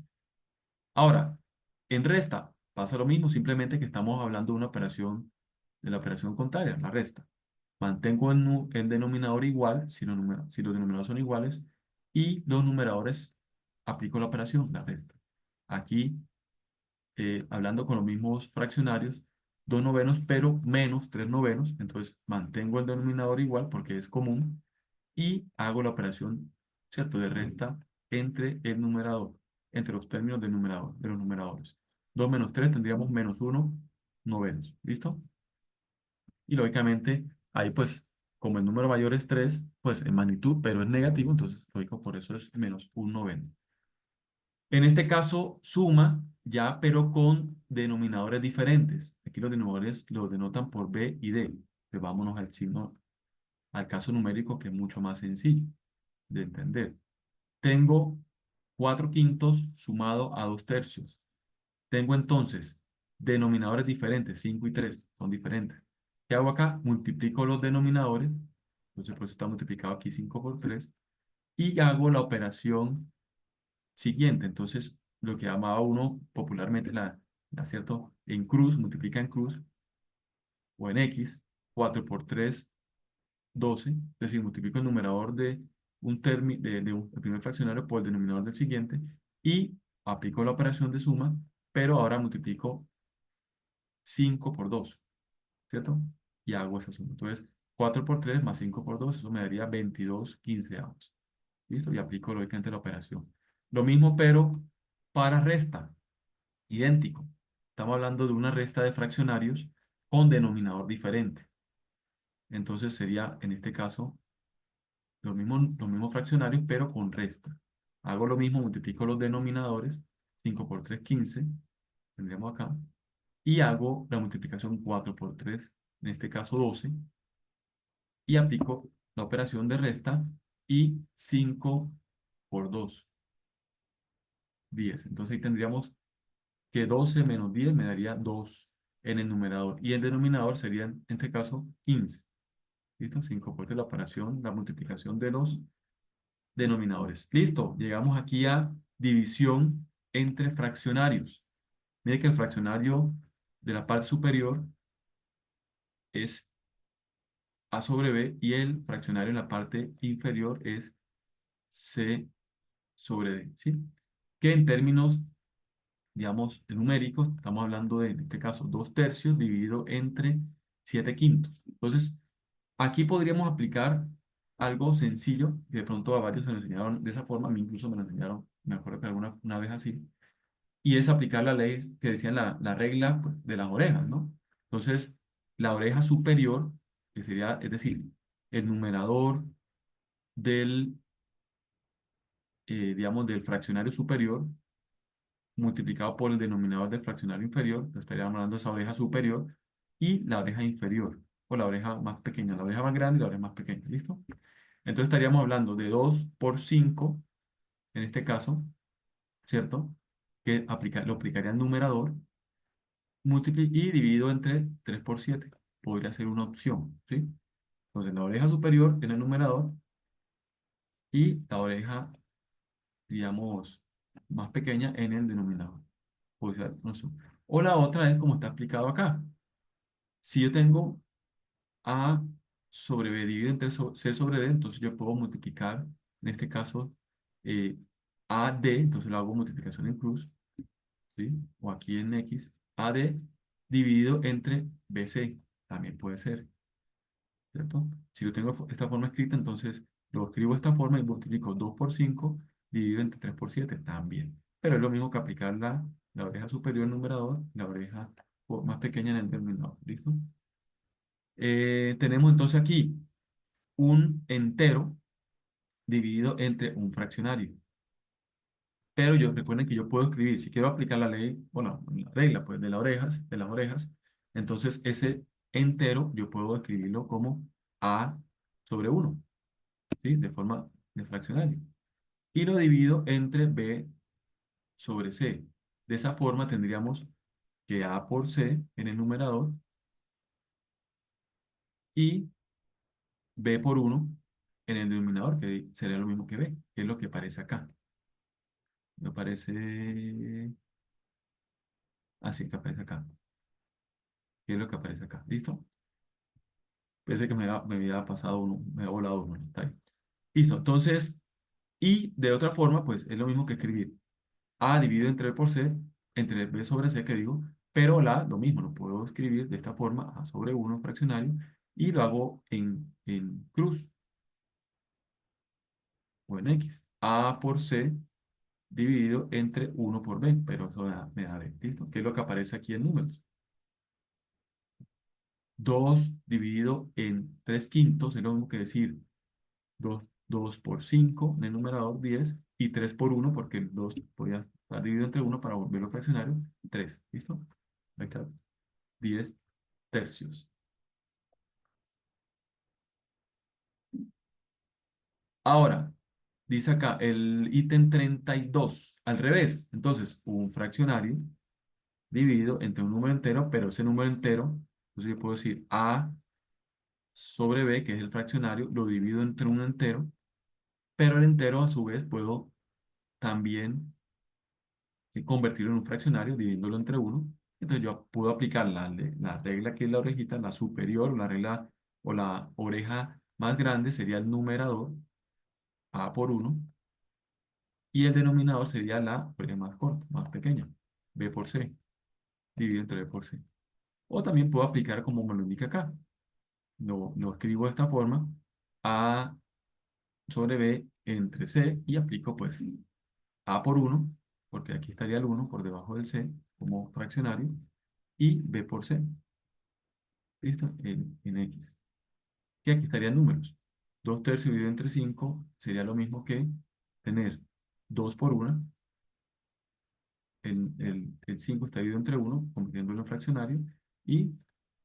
S1: Ahora, en resta pasa lo mismo, simplemente que estamos hablando de una operación, de la operación contraria, la resta. Mantengo el denominador igual si los denominadores son iguales y los numeradores aplico la operación, la resta. Aquí, hablando con los mismos fraccionarios, 2 novenos, pero menos 3 novenos, entonces mantengo el denominador igual porque es común y hago la operación, ¿cierto?, de resta entre el numerador, entre los términos del numerador, de los numeradores. 2 menos 3 tendríamos menos 1 novenos, ¿listo? Y lógicamente ahí pues como el número mayor es 3, pues en magnitud, pero es negativo, entonces lógico, por eso es menos un noveno. En este caso, suma ya, pero con denominadores diferentes. Aquí los denominadores los denotan por B y D. Pues vámonos al signo, al caso numérico, que es mucho más sencillo de entender. Tengo 4 quintos sumado a 2 tercios. Tengo entonces denominadores diferentes, 5 y 3 son diferentes. ¿Qué hago acá? Multiplico los denominadores, entonces por eso está multiplicado aquí 5 por 3, y hago la operación siguiente. Entonces, lo que llamaba uno popularmente ¿cierto? En cruz, multiplica en cruz, o en X, 4 por 3 12, es decir, multiplico el numerador de el primer fraccionario por el denominador del siguiente, y aplico la operación de suma, pero ahora multiplico 5 por 2, ¿cierto? Y hago esa suma. Entonces, 4 por 3 más 5 por 2, eso me daría 22 quinceavos. ¿Listo? Y aplico lógicamente la operación. Lo mismo, pero para resta, idéntico. Estamos hablando de una resta de fraccionarios con denominador diferente. Entonces sería, en este caso, los mismos fraccionarios, pero con resta. Hago lo mismo, multiplico los denominadores, 5 por 3 15, tendríamos acá, y hago la multiplicación 4 por 3, en este caso 12, y aplico la operación de resta, y 5 por 2, 10. Entonces ahí tendríamos que 12 menos 10 me daría 2 en el numerador, y el denominador sería, en este caso, 15. ¿Listo? 5 por 3, la operación, la multiplicación de los denominadores. Listo, llegamos aquí a división entre fraccionarios. Mire que el fraccionario de la parte superior es A sobre B, y el fraccionario en la parte inferior es C sobre D, ¿sí? Que en términos, digamos, numéricos, estamos hablando de, en este caso, 2 tercios dividido entre 7 quintos. Entonces, aquí podríamos aplicar algo sencillo, que de pronto a varios se nos enseñaron de esa forma, a mí incluso me lo enseñaron, me acuerdo que alguna una vez así, y es aplicar la ley que decían la regla, pues, de las orejas, ¿no? Entonces, la oreja superior, que sería, es decir, el numerador del, digamos, del fraccionario superior, multiplicado por el denominador del fraccionario inferior, entonces estaríamos hablando de esa oreja superior, y la oreja inferior, o la oreja más pequeña, la oreja más grande y la oreja más pequeña, ¿listo? Entonces estaríamos hablando de 2 por 5 en este caso, ¿cierto? Que lo aplicaría al numerador, y dividido entre 3 por 7. Podría ser una opción, ¿sí? Entonces la oreja superior en el numerador, y la oreja, digamos, más pequeña en el denominador. Podría ser una opción. O la otra es como está explicado acá. Si yo tengo A sobre B dividido entre C sobre D, entonces yo puedo multiplicar, en este caso, eh, AD, entonces lo hago multiplicación en cruz, ¿sí? O aquí en X, AD dividido entre BC, también puede ser, ¿cierto? Si yo tengo esta forma escrita, entonces lo escribo de esta forma y multiplico 2 por 5 dividido entre 3 por 7 también. Pero es lo mismo que aplicar la oreja superior en el numerador, la oreja más pequeña en el denominador, ¿listo? Tenemos entonces aquí un entero dividido entre un fraccionario. Pero recuerden que yo puedo escribir, si quiero aplicar la ley, bueno, la regla pues de las orejas, entonces ese entero yo puedo escribirlo como A sobre 1, ¿sí? De forma de fraccionario. Y lo divido entre B sobre C. De esa forma tendríamos que A por C en el numerador, y B por 1 en el denominador, que sería lo mismo que B, que es lo que aparece acá. Me parece así que aparece acá. ¿Qué es lo que aparece acá? ¿Listo? Pensé que me había pasado uno, me había volado uno. Está ahí. Listo. Entonces, y de otra forma, pues es lo mismo que escribir A dividido entre B por C, entre B sobre C, que digo, pero lo mismo, lo puedo escribir de esta forma, A sobre 1 fraccionario, y lo hago en cruz o en X. A por C dividido entre 1 por B, pero eso me da B. ¿Listo? ¿Qué es lo que aparece aquí en números? 2 dividido en 3 quintos es lo mismo que decir 2 por 5 en el numerador 10 y 3 por uno porque el 2 podía estar dividido entre uno para volverlo fraccionario, 3. ¿Listo? Ahí está, 10 tercios. Ahora, dice acá el ítem 32 al revés. Entonces, un fraccionario dividido entre un número entero, pero ese número entero, entonces yo puedo decir A sobre B, que es el fraccionario, lo divido entre un entero, pero el entero a su vez puedo también convertirlo en un fraccionario dividiéndolo entre uno. Entonces yo puedo aplicar la regla que es la orejita, la superior, la regla o la oreja más grande sería el numerador, A por uno, y el denominador sería la oreja más corta, más pequeña, B por C, dividido entre B por C. O también puedo aplicar como me lo indica acá. Lo escribo de esta forma, A sobre B entre C, y aplico pues A por uno, porque aquí estaría el uno por debajo del C como fraccionario, y B por C, ¿listo? En X. Que aquí estarían números. 2 tercios dividido entre 5 sería lo mismo que tener 2 por 1, el 5 está dividido entre uno convirtiéndolo en fraccionario, y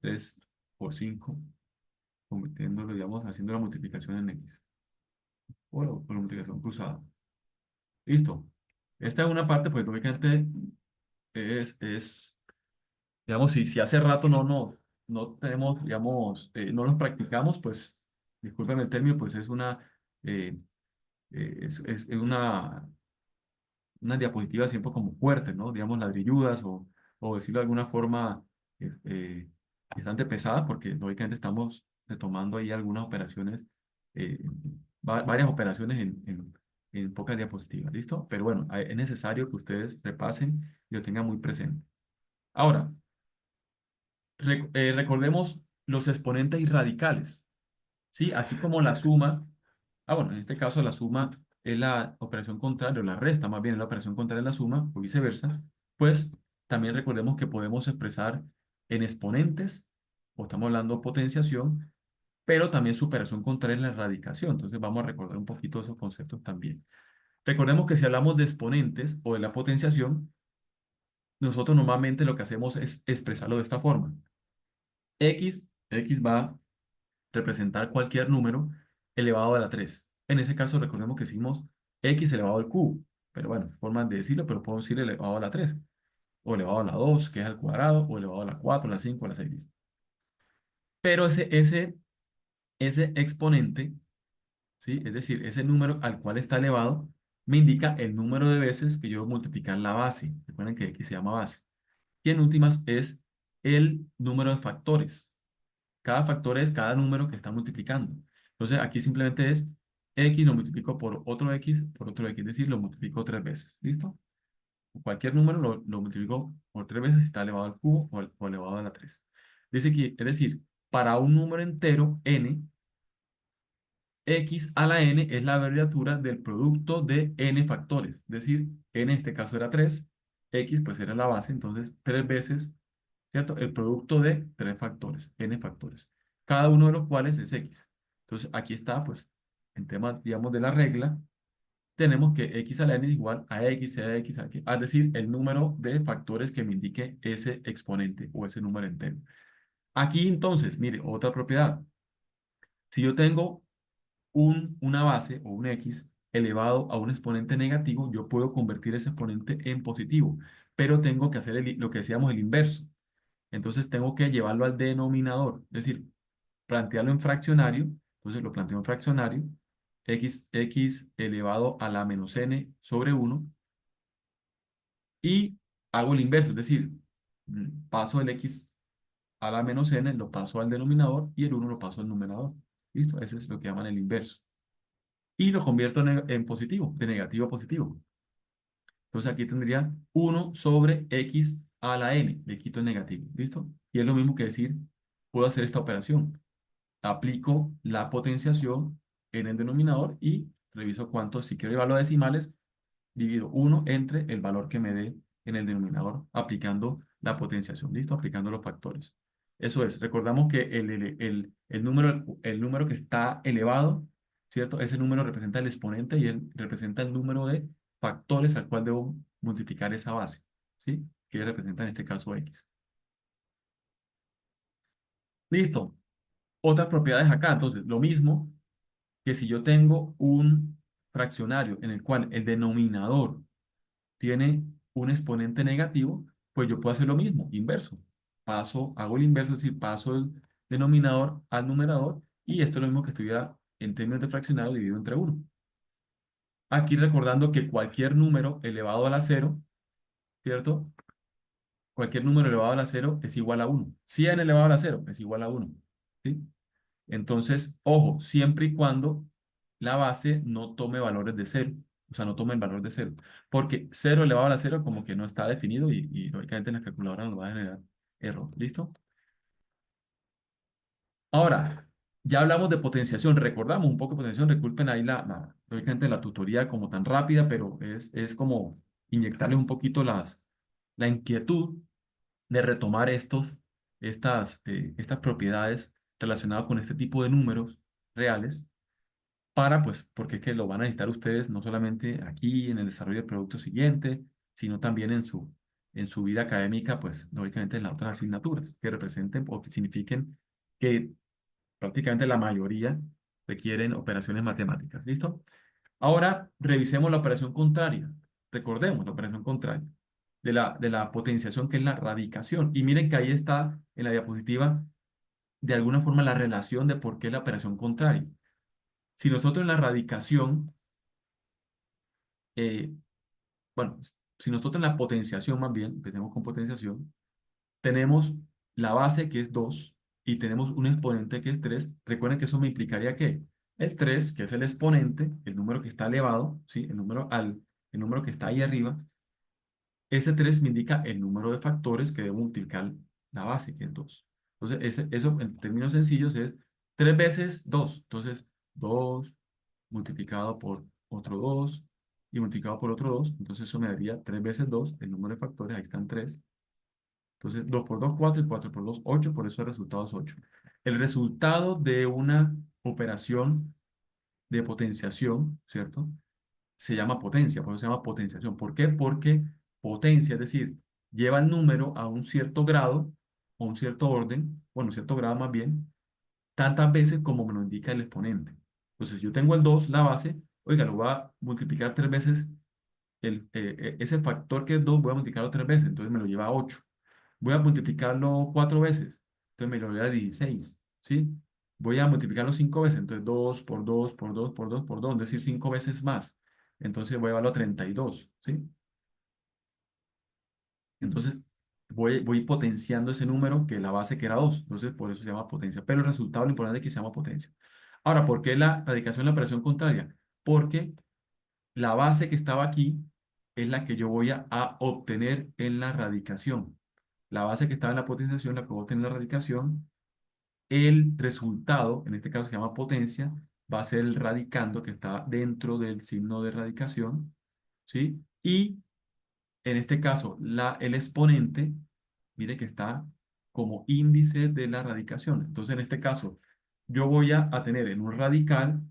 S1: 3 por 5 convirtiéndolo, digamos, haciendo la multiplicación en X, o la multiplicación cruzada. Listo. Esta es una parte, pues, lógicamente, es digamos, si hace rato no tenemos, digamos, no los practicamos, pues, discúlpeme el término, pues eh, es una diapositiva siempre como fuerte, ¿no? Digamos, ladrilludas o decirlo de alguna forma, bastante pesada, porque lógicamente estamos retomando ahí algunas operaciones, eh, varias operaciones en pocas diapositivas, ¿listo? Pero bueno, es necesario que ustedes repasen y lo tengan muy presente. Ahora, recordemos los exponentes y radicales, ¿sí? Así como la suma, bueno, en este caso la suma es la operación contraria, o la resta más bien es la operación contraria de la suma, o viceversa, pues también recordemos que podemos expresar en exponentes, o estamos hablando de potenciación, pero también su operación contraria es la radicación. Entonces vamos a recordar un poquito esos conceptos también. Recordemos que si hablamos de exponentes o de la potenciación, nosotros normalmente lo que hacemos es expresarlo de esta forma. X va a representar cualquier número elevado a la 3. En ese caso, recordemos que hicimos X elevado al cubo. Pero bueno, formas de decirlo, pero puedo decir elevado a la 3, o elevado a la 2, que es al cuadrado, o elevado a la 4, a la 5, a la 6. ¿Listo? Pero ese exponente, ¿sí? Es decir, ese número al cual está elevado, me indica el número de veces que yo voy a multiplicar la base. Recuerden que X se llama base. Y en últimas es el número de factores. Cada factor es cada número que está multiplicando. Entonces aquí simplemente es X lo multiplico por otro X, por otro X, es decir, lo multiplico 3 veces. ¿Listo? Cualquier número lo multiplico por 3 veces si está elevado al cubo o elevado a la 3. Dice que, es decir, para un número entero n, X a la n es la abreviatura del producto de n factores. Es decir, n en este caso era 3, X pues era la base, entonces 3 veces, ¿cierto? El producto de 3 factores, n factores, cada uno de los cuales es X. Entonces aquí está, pues, en temas, digamos, de la regla, tenemos que X a la n es igual a X, a X, a X, es decir, el número de factores que me indique ese exponente o ese número entero. Aquí entonces, mire, otra propiedad. Si yo tengo una base o un X elevado a un exponente negativo, yo puedo convertir ese exponente en positivo, pero tengo que hacer lo que decíamos el inverso. Entonces tengo que llevarlo al denominador, es decir, plantearlo en fraccionario. Entonces lo planteo en fraccionario, x elevado a la menos n sobre 1, y hago el inverso, es decir, paso el x a la menos n, lo paso al denominador, y el 1 lo paso al numerador. ¿Listo? Ese es lo que llaman el inverso. Y lo convierto en positivo, de negativo a positivo. Entonces aquí tendría 1 sobre x a la n, le quito el negativo, ¿listo? Y es lo mismo que decir, puedo hacer esta operación. Aplico la potenciación en el denominador y reviso cuánto, si quiero llevarlo a decimales, divido 1 entre el valor que me dé en el denominador, aplicando la potenciación, ¿listo? Aplicando los factores. Eso es, recordamos que el número que está elevado, ¿cierto? Ese número representa el exponente y él representa el número de factores al cual debo multiplicar esa base, ¿sí? Que representa en este caso x. Listo. Otras propiedades acá. Entonces, lo mismo que si yo tengo un fraccionario en el cual el denominador tiene un exponente negativo, pues yo puedo hacer lo mismo, inverso. Hago el inverso, es decir, paso el denominador al numerador y esto es lo mismo que estuviera en términos de fraccionario dividido entre uno. Aquí recordando que cualquier número elevado a la cero, ¿cierto? Cualquier número elevado a la cero es igual a uno. 100 elevado a la cero es igual a uno, ¿sí? Entonces, ojo, siempre y cuando la base no tome valores de cero, o sea, no tome el valor de cero, porque cero elevado a la cero como que no está definido y lógicamente en la calculadora nos va a generar error. ¿Listo? Ahora, ya hablamos de potenciación, recordamos un poco de potenciación, disculpen ahí lógicamente la tutoría como tan rápida, pero es como inyectarles un poquito la inquietud de retomar estas propiedades relacionadas con este tipo de números reales pues, porque es que lo van a necesitar ustedes no solamente aquí en el desarrollo del producto siguiente, sino también en su vida académica, pues, lógicamente en las otras asignaturas que representen o que signifiquen que prácticamente la mayoría requieren operaciones matemáticas. ¿Listo? Ahora revisemos la operación contraria. Recordemos la operación contraria de la potenciación, que es la radicación. Y miren que ahí está en la diapositiva, de alguna forma, la relación de por qué la operación contraria. Si nosotros en la radicación, eh, bueno, si nosotros en la potenciación más bien, empecemos con potenciación, tenemos la base que es 2 y tenemos un exponente que es 3. Recuerden que eso me implicaría que el 3, que es el exponente, el número que está elevado, ¿sí? El número que está ahí arriba, ese 3 me indica el número de factores que debo multiplicar la base, que es 2. Entonces, eso en términos sencillos es 3 veces 2. Entonces, 2 multiplicado por otro 2 y multiplicado por otro 2. Entonces, eso me daría 3 veces 2 el número de factores, ahí están 3. Entonces, 2 por 2 4 y 4 por 2 8, por eso el resultado es 8. El resultado de una operación de potenciación, ¿cierto? Se llama potencia, por eso se llama potenciación. ¿Por qué? Porque potencia, es decir, lleva el número a un cierto grado o un cierto orden, bueno, un cierto grado más bien, tantas veces como me lo indica el exponente. Entonces, yo tengo el 2 la base, oiga, lo voy a multiplicar 3 veces, ese factor que es 2 voy a multiplicarlo 3 veces, entonces me lo lleva a 8. Voy a multiplicarlo 4 veces, entonces me lo lleva a 16, ¿sí? Voy a multiplicarlo 5 veces, entonces 2 por 2 por 2 por 2 por 2, es decir, 5 veces más. Entonces voy a llevarlo a 32, ¿sí? Entonces voy potenciando ese número que la base que era 2. Entonces por eso se llama potencia. Pero el resultado lo importante es que se llama potencia. Ahora, ¿por qué la radicación de la operación contraria? Porque la base que estaba aquí es la que yo voy a obtener en la radicación. La base que estaba en la potenciación, la que voy a obtener en la radicación, el resultado, en este caso se llama potencia, va a ser el radicando que está dentro del signo de radicación, ¿sí? Y en este caso, el exponente, mire que está como índice de la radicación. Entonces, en este caso, yo voy a tener en un radical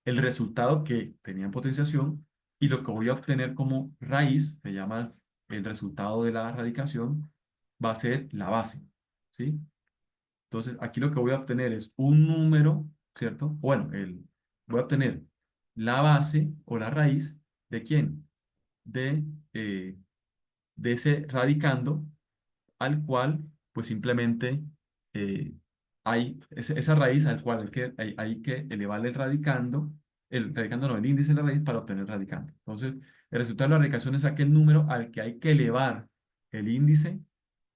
S1: el resultado que tenía en potenciación y lo que voy a obtener como raíz, se llama el resultado de la radicación, va a ser la base, ¿sí? Entonces, aquí lo que voy a obtener es un número, ¿cierto? Bueno, voy a obtener la base o la raíz de quién? De, eh, de ese radicando al cual, pues simplemente eh, hay esa raíz al cual hay que elevarle el radicando no, el índice de la raíz para obtener el radicando. Entonces, el resultado de la radicación es aquel número al que hay que elevar el índice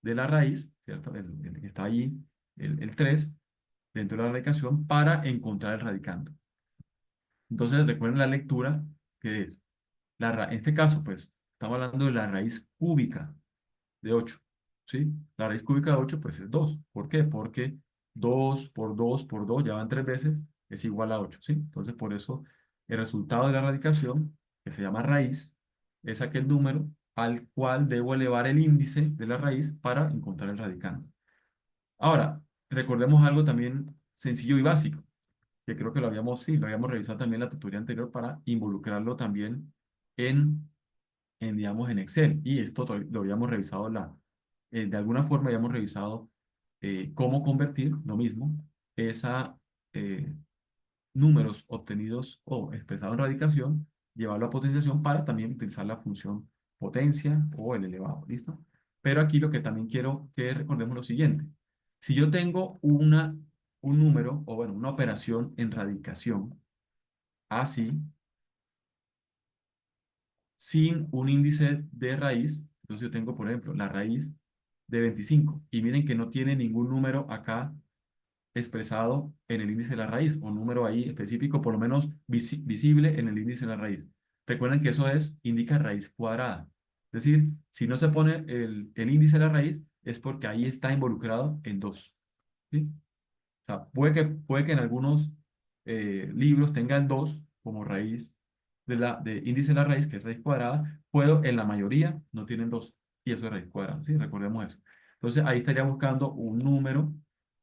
S1: de la raíz, ¿cierto? El que está ahí, el 3 dentro de la radicación, para encontrar el radicando. Entonces, recuerden la lectura, que es, en este caso, pues, estamos hablando de la raíz cúbica de 8, ¿sí? La raíz cúbica de 8 pues es 2. ¿Por qué? Porque 2 por 2 por 2 ya van 3 veces, es igual a 8, ¿sí? Entonces, por eso, el resultado de la radicación, que se llama raíz, es aquel número al cual debo elevar el índice de la raíz para encontrar el radicando. Ahora, recordemos algo también sencillo y básico, que creo que lo habíamos, sí, lo habíamos revisado también en la tutoría anterior para involucrarlo también digamos, en Excel. Y esto lo habíamos revisado, de alguna forma habíamos revisado cómo convertir lo mismo, esa números obtenidos o expresados en radicación, llevarlo a potenciación para también utilizar la función potencia o el elevado, ¿listo? Pero aquí lo que también quiero que recordemos lo siguiente. Si yo tengo un número, o bueno, una operación en radicación, así, sin un índice de raíz, entonces yo tengo, por ejemplo, la raíz de 25, y miren que no tiene ningún número acá expresado en el índice de la raíz, o número ahí específico, por lo menos visible en el índice de la raíz. Recuerden que eso indica raíz cuadrada. Es decir, si no se pone el índice de la raíz, es porque ahí está involucrado el 2. ¿Sí? O sea, puede que en algunos libros tengan 2 como raíz de índice de la raíz, que es raíz cuadrada, en la mayoría no tienen 2, y eso es raíz cuadrada, ¿sí? Recordemos eso. Entonces ahí estaría buscando un número,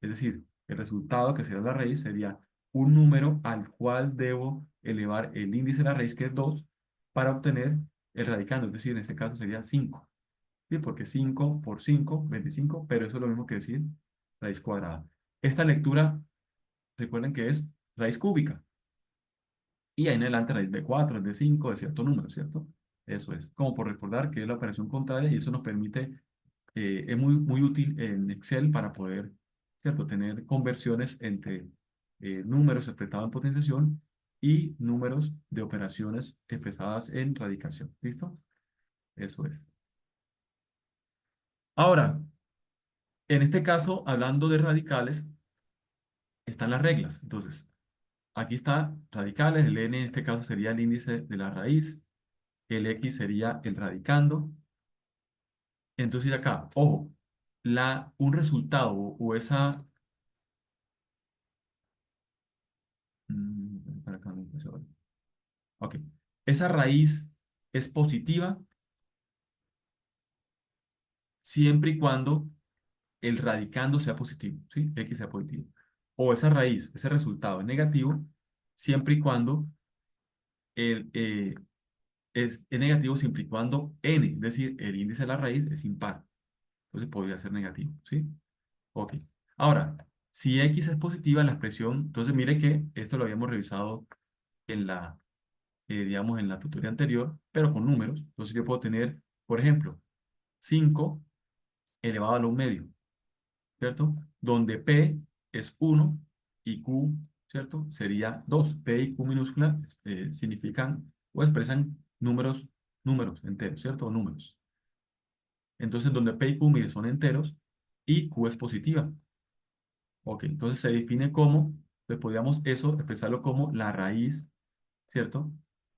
S1: es decir, el resultado que sería la raíz sería un número al cual debo elevar el índice de la raíz, que es 2, para obtener el radicando, es decir, en este caso sería 5. ¿Sí? Porque 5 por 5, 25, pero eso es lo mismo que decir raíz cuadrada. Esta lectura, recuerden que es raíz cúbica. Y ahí en adelante raíz de 4, raíz de 5, de cierto número, ¿cierto? Eso es. Como por recordar que es la operación contraria, y eso nos permite, es muy útil en Excel para poder, ¿cierto? Tener conversiones entre números expresados en potenciación y números de operaciones expresadas en radicación. ¿Listo? Eso es. Ahora, en este caso, hablando de radicales, están las reglas. Entonces, aquí está radicales, el n en este caso sería el índice de la raíz, el x sería el radicando. Entonces acá, ojo, un resultado o esa... para acá, no empezó. Ok, esa raíz es positiva siempre y cuando el radicando sea positivo, ¿sí? X sea positivo. O esa raíz, ese resultado es negativo siempre y cuando el, es negativo siempre y cuando n, es decir, el índice de la raíz es impar. Entonces podría ser negativo, ¿sí? Ok. Ahora, si x es positiva, la expresión, entonces mire que esto lo habíamos revisado digamos, en la tutoría anterior, pero con números. Entonces yo puedo tener, por ejemplo, 5 elevado a lo medio, ¿cierto? Donde p es 1 y q, ¿cierto? Sería 2. P y q minúscula significan o expresan números enteros, ¿cierto? O números. Entonces, donde P y Q, mire, son enteros y Q es positiva. Ok, entonces se define como, pues podríamos eso expresarlo como la raíz, ¿cierto?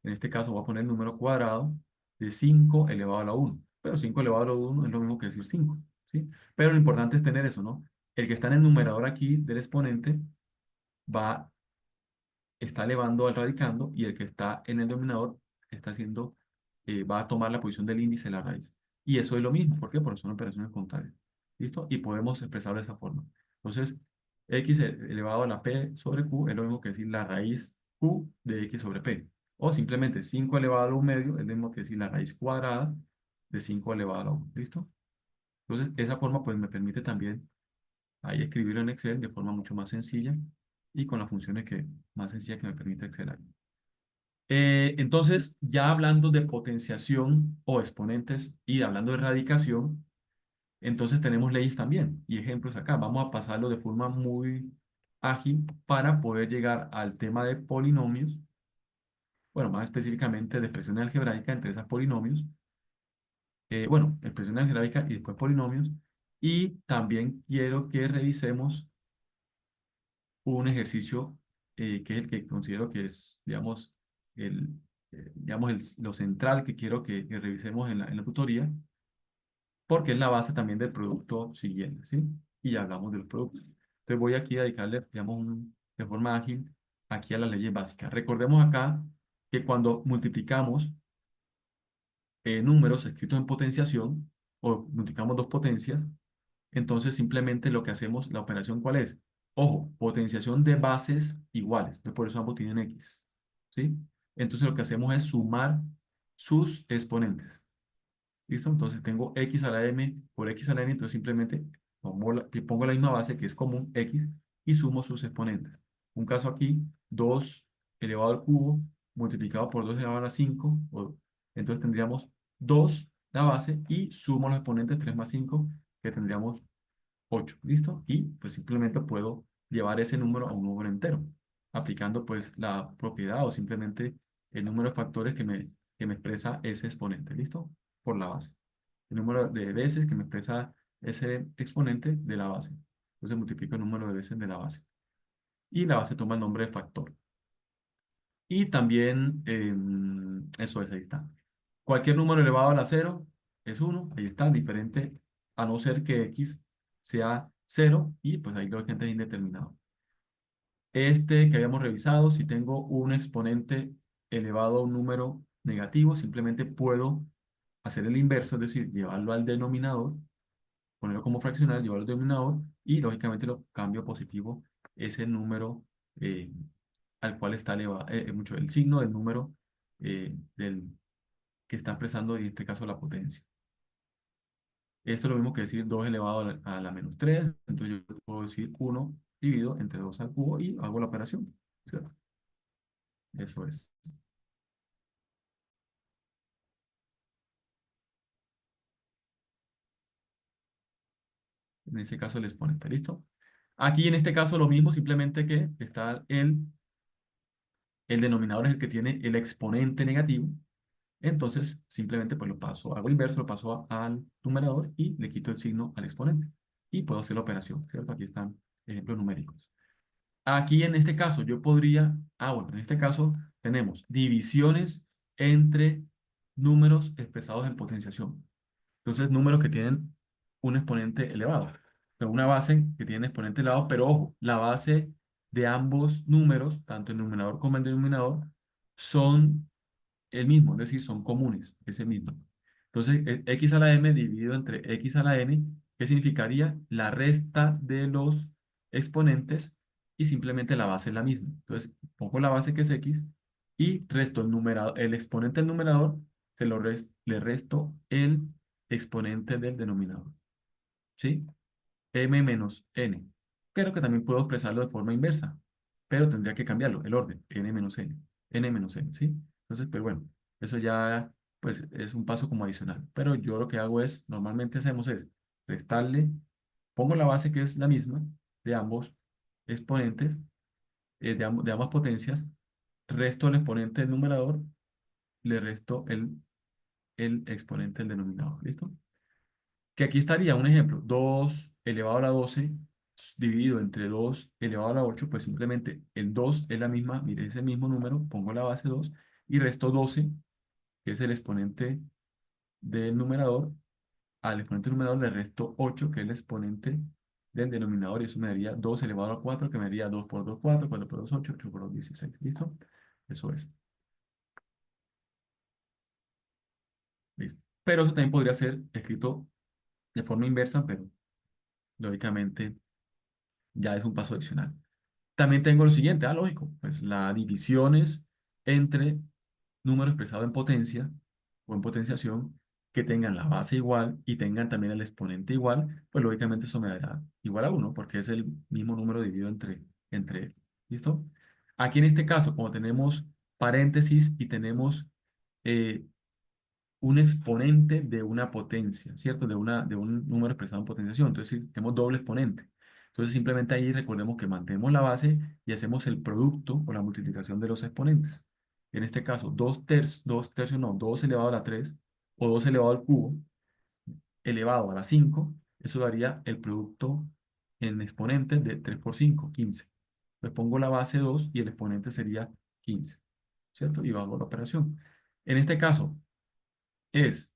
S1: En este caso voy a poner el número cuadrado de 5 elevado a la 1. Pero 5 elevado a la 1 es lo mismo que decir 5, ¿sí? Pero lo importante es tener eso, ¿no? El que está en el numerador aquí del exponente va está elevando al radicando, y el que está en el denominador va a tomar la posición del índice de la raíz. Y eso es lo mismo. ¿Por qué? Porque son operaciones contrarias. ¿Listo? Y podemos expresarlo de esa forma. Entonces, x elevado a la p sobre q es lo mismo que decir la raíz q de x sobre p. O simplemente 5 elevado a la 1 medio es lo mismo que decir la raíz cuadrada de 5 elevado a la 1. ¿Listo? Entonces, esa forma pues me permite también ahí escribirlo en Excel de forma mucho más sencilla y con las funciones más sencillas que me permite Excel ahí. Entonces, ya hablando de potenciación o exponentes y hablando de radicación, entonces tenemos leyes también y ejemplos acá. Vamos a pasarlo de forma muy ágil para poder llegar al tema de polinomios, bueno, más específicamente de expresiones algebraicas entre esas polinomios, bueno, expresiones algebraicas y después polinomios, y también quiero que revisemos un ejercicio que es el que considero que es, digamos, lo central que quiero que revisemos en la tutoría, porque es la base también del producto siguiente, ¿sí? Y ya hablamos de los productos. Entonces voy aquí a dedicarle, digamos, de forma ágil aquí a las leyes básicas. Recordemos acá que cuando multiplicamos números escritos en potenciación, o multiplicamos dos potencias, Entonces, simplemente lo que hacemos, la operación, ¿cuál es? Ojo, potenciación de bases iguales. Entonces, por eso ambos tienen X. ¿Sí? Entonces, lo que hacemos es sumar sus exponentes. ¿Listo? Entonces, tengo X a la M por X a la N. Entonces, simplemente pongo la misma base que es común, X, y sumo sus exponentes. Un caso aquí, 2 elevado al cubo multiplicado por 2 elevado a la 5. Entonces, tendríamos 2 la base y sumo los exponentes 3 más 5 que tendríamos 8. ¿Listo? Y pues simplemente puedo llevar ese número a un número entero, aplicando pues la propiedad o simplemente el número de factores que me expresa ese exponente. ¿Listo? Por la base. El número de veces que me expresa ese exponente de la base. Entonces multiplico el número de veces de la base. Y la base toma el nombre de factor. Y también, eso es, ahí está. Cualquier número elevado a la cero es uno, ahí está, diferente, a no ser que x sea cero, y pues ahí lo que es indeterminado. Este que habíamos revisado, si tengo un exponente elevado a un número negativo, simplemente puedo hacer el inverso, es decir, llevarlo al denominador, ponerlo como fraccional, llevarlo al denominador, y lógicamente lo cambio a positivo, ese número eh, al cual está elevado, mucho el signo del número que está expresando en este caso la potencia. Esto es lo mismo que decir 2 elevado a la menos 3. Entonces yo puedo decir 1 dividido entre 2 al cubo y hago la operación, ¿cierto? Eso es. En ese caso el exponente, ¿listo? Aquí en este caso lo mismo, simplemente que está el denominador es el que tiene el exponente negativo. Entonces simplemente pues lo paso, hago inverso, lo paso al numerador y le quito el signo al exponente. Y puedo hacer la operación, ¿cierto? Aquí están ejemplos numéricos. Aquí en este caso yo podría, bueno, en este caso tenemos divisiones entre números expresados en potenciación. Entonces, números que tienen un exponente elevado. Pero una base que tiene exponente elevado, pero ojo, la base de ambos números, tanto el numerador como el denominador, son el mismo, es decir, son comunes, ese mismo. Entonces, x a la m dividido entre x a la n, ¿qué significaría? La resta de los exponentes y simplemente la base es la misma. Entonces, pongo la base que es x y resto el exponente del numerador, le resto el exponente del denominador. ¿Sí? M menos n. Creo que también puedo expresarlo de forma inversa, pero tendría que cambiarlo, el orden, n menos n, ¿sí? Entonces, pues bueno, eso ya pues es un paso como adicional, pero yo lo que hago es, normalmente hacemos es restarle, pongo la base que es la misma de ambos exponentes, de ambas potencias, resto el exponente del numerador, le resto el exponente del denominador, ¿listo? Que aquí estaría un ejemplo, 2 elevado a la 12 dividido entre 2 elevado a la 8, pues simplemente el 2 es la misma, mire, ese mismo número, pongo la base 2 y resto 12, que es el exponente del numerador, al exponente del numerador le resto 8, que es el exponente del denominador, y eso me daría 2 elevado a 4, que me daría 2 por 2 4, 4 por 2 8, 8 por 2 16, ¿listo? Eso es, listo. Pero eso también podría ser escrito de forma inversa, pero lógicamente ya es un paso adicional. También tengo lo siguiente, lógico, pues las divisiones entre números expresados en potencia o en potenciación que tengan la base igual y tengan también el exponente igual, pues lógicamente eso me dará igual a 1 porque es el mismo número dividido entre él. ¿Listo? Aquí en este caso, como tenemos paréntesis y tenemos eh, un exponente de una potencia, ¿cierto? De un número expresado en potenciación. Entonces, sí, tenemos doble exponente. Entonces, simplemente ahí recordemos que mantenemos la base y hacemos el producto o la multiplicación de los exponentes. En este caso, 2 tercios, no, 2 elevado a la 3 o 2 elevado al cubo elevado a la 5, eso daría el producto en exponentes de 3 por 5, 15. Pues pongo la base 2 y el exponente sería 15, ¿cierto? Y hago la operación. En este caso, es